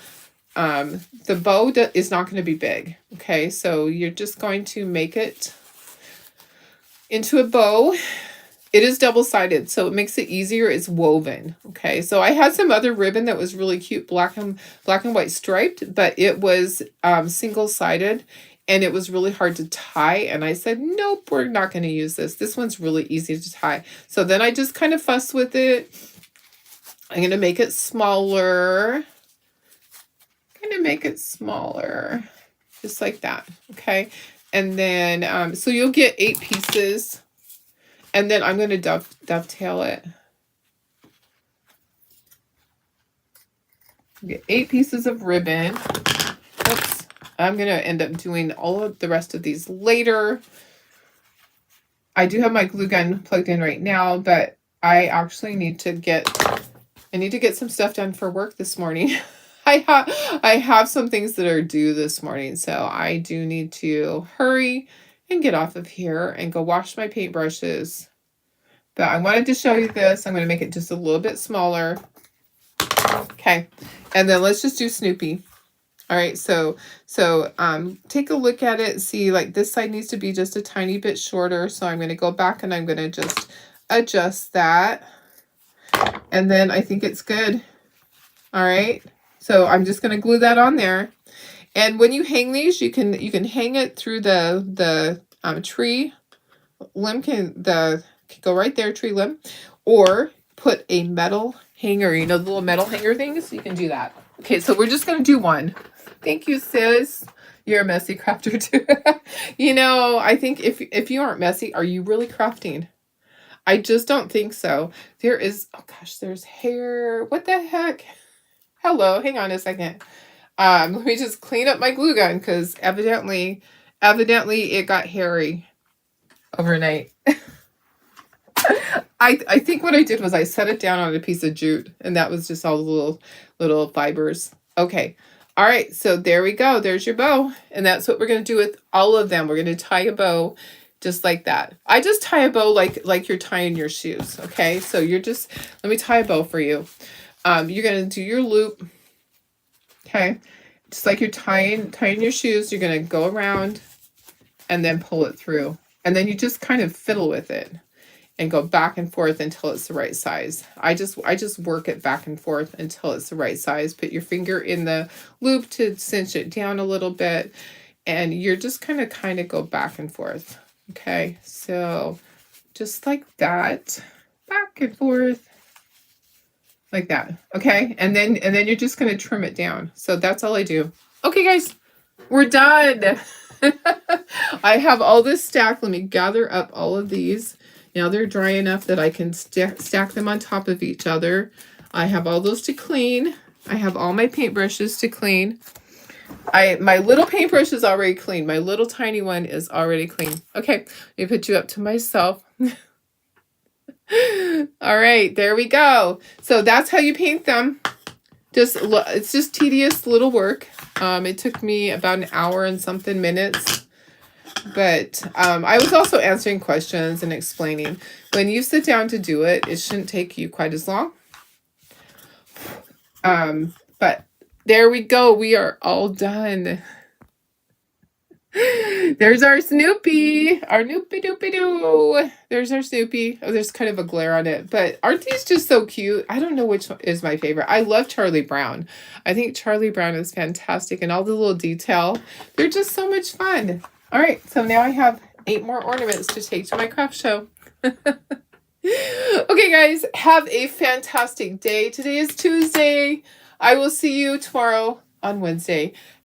bow is not going to be big. Okay. So you're just going to make it into a bow. It is double-sided, so it makes it easier. It's woven. Okay, so I had some other ribbon that was really cute, black and white striped, but it was single-sided, and it was really hard to tie. And I said, nope, we're not going to use this. This one's really easy to tie. So then I just kind of fussed with it. I'm going to make it smaller. Just like that. Okay, and then so you'll get 8 pieces. And then I'm going to dovetail it. Get 8 pieces of ribbon. Oops. I'm going to end up doing all of the rest of these later. I do have my glue gun plugged in right now, but I actually need to get some stuff done for work this morning. I have some things that are due this morning, so I do need to hurry and get off of here and go wash my paintbrushes. But I wanted to show you this. I'm going to make it just a little bit smaller. Okay. And then let's just do Snoopy. All right. So take a look at it. See, like this side needs to be just a tiny bit shorter. So I'm going to go back and I'm going to just adjust that. And then I think it's good. All right. So I'm just going to glue that on there. And when you hang these, you can hang it through the tree limb. Can go right there, tree limb, or put a metal hanger. You know the little metal hanger things. You can do that. Okay, so we're just going to do one. Thank you, sis. You're a messy crafter too. You know, I think if you aren't messy, are you really crafting? I just don't think so. There is, oh gosh, there's hair. What the heck? Hello, hang on a second. Let me just clean up my glue gun because evidently it got hairy overnight. I think what I did was I set it down on a piece of jute, and that was just all the little fibers. Okay. All right, so there we go. There's your bow. And that's what we're going to do with all of them. We're going to tie a bow just like that. I just tie a bow like you're tying your shoes, okay? So you're just, let me tie a bow for you. You're going to do your loop, okay? Just like you're tying your shoes, you're going to go around and then pull it through. And then you just kind of fiddle with it and go back and forth until it's the right size. I just work it back and forth until it's the right size. Put your finger in the loop to cinch it down a little bit, and you're just kind of go back and forth. Okay, so just like that, back and forth, like that. Okay, and then you're just gonna trim it down. So that's all I do. Okay, guys, we're done. I have all this stacked. Let me gather up all of these. Now they're dry enough that I can stack them on top of each other. I have all those to clean. I have all my paintbrushes to clean. My little paintbrush is already clean. My little tiny one is already clean. Okay, let me put you up to myself. All right, there we go. So that's how you paint them. It's just tedious little work. It took me about an hour and something minutes. But I was also answering questions and explaining. When you sit down to do it, it shouldn't take you quite as long. But there we go. We are all done. There's our Snoopy. Our Noopy-doopy-doo. There's our Snoopy. Oh, there's kind of a glare on it. But aren't these just so cute? I don't know which one is my favorite. I love Charlie Brown. I think Charlie Brown is fantastic. And all the little detail. They're just so much fun. All right, so now I have 8 more ornaments to take to my craft show. Okay, guys, have a fantastic day. Today is Tuesday. I will see you tomorrow on Wednesday.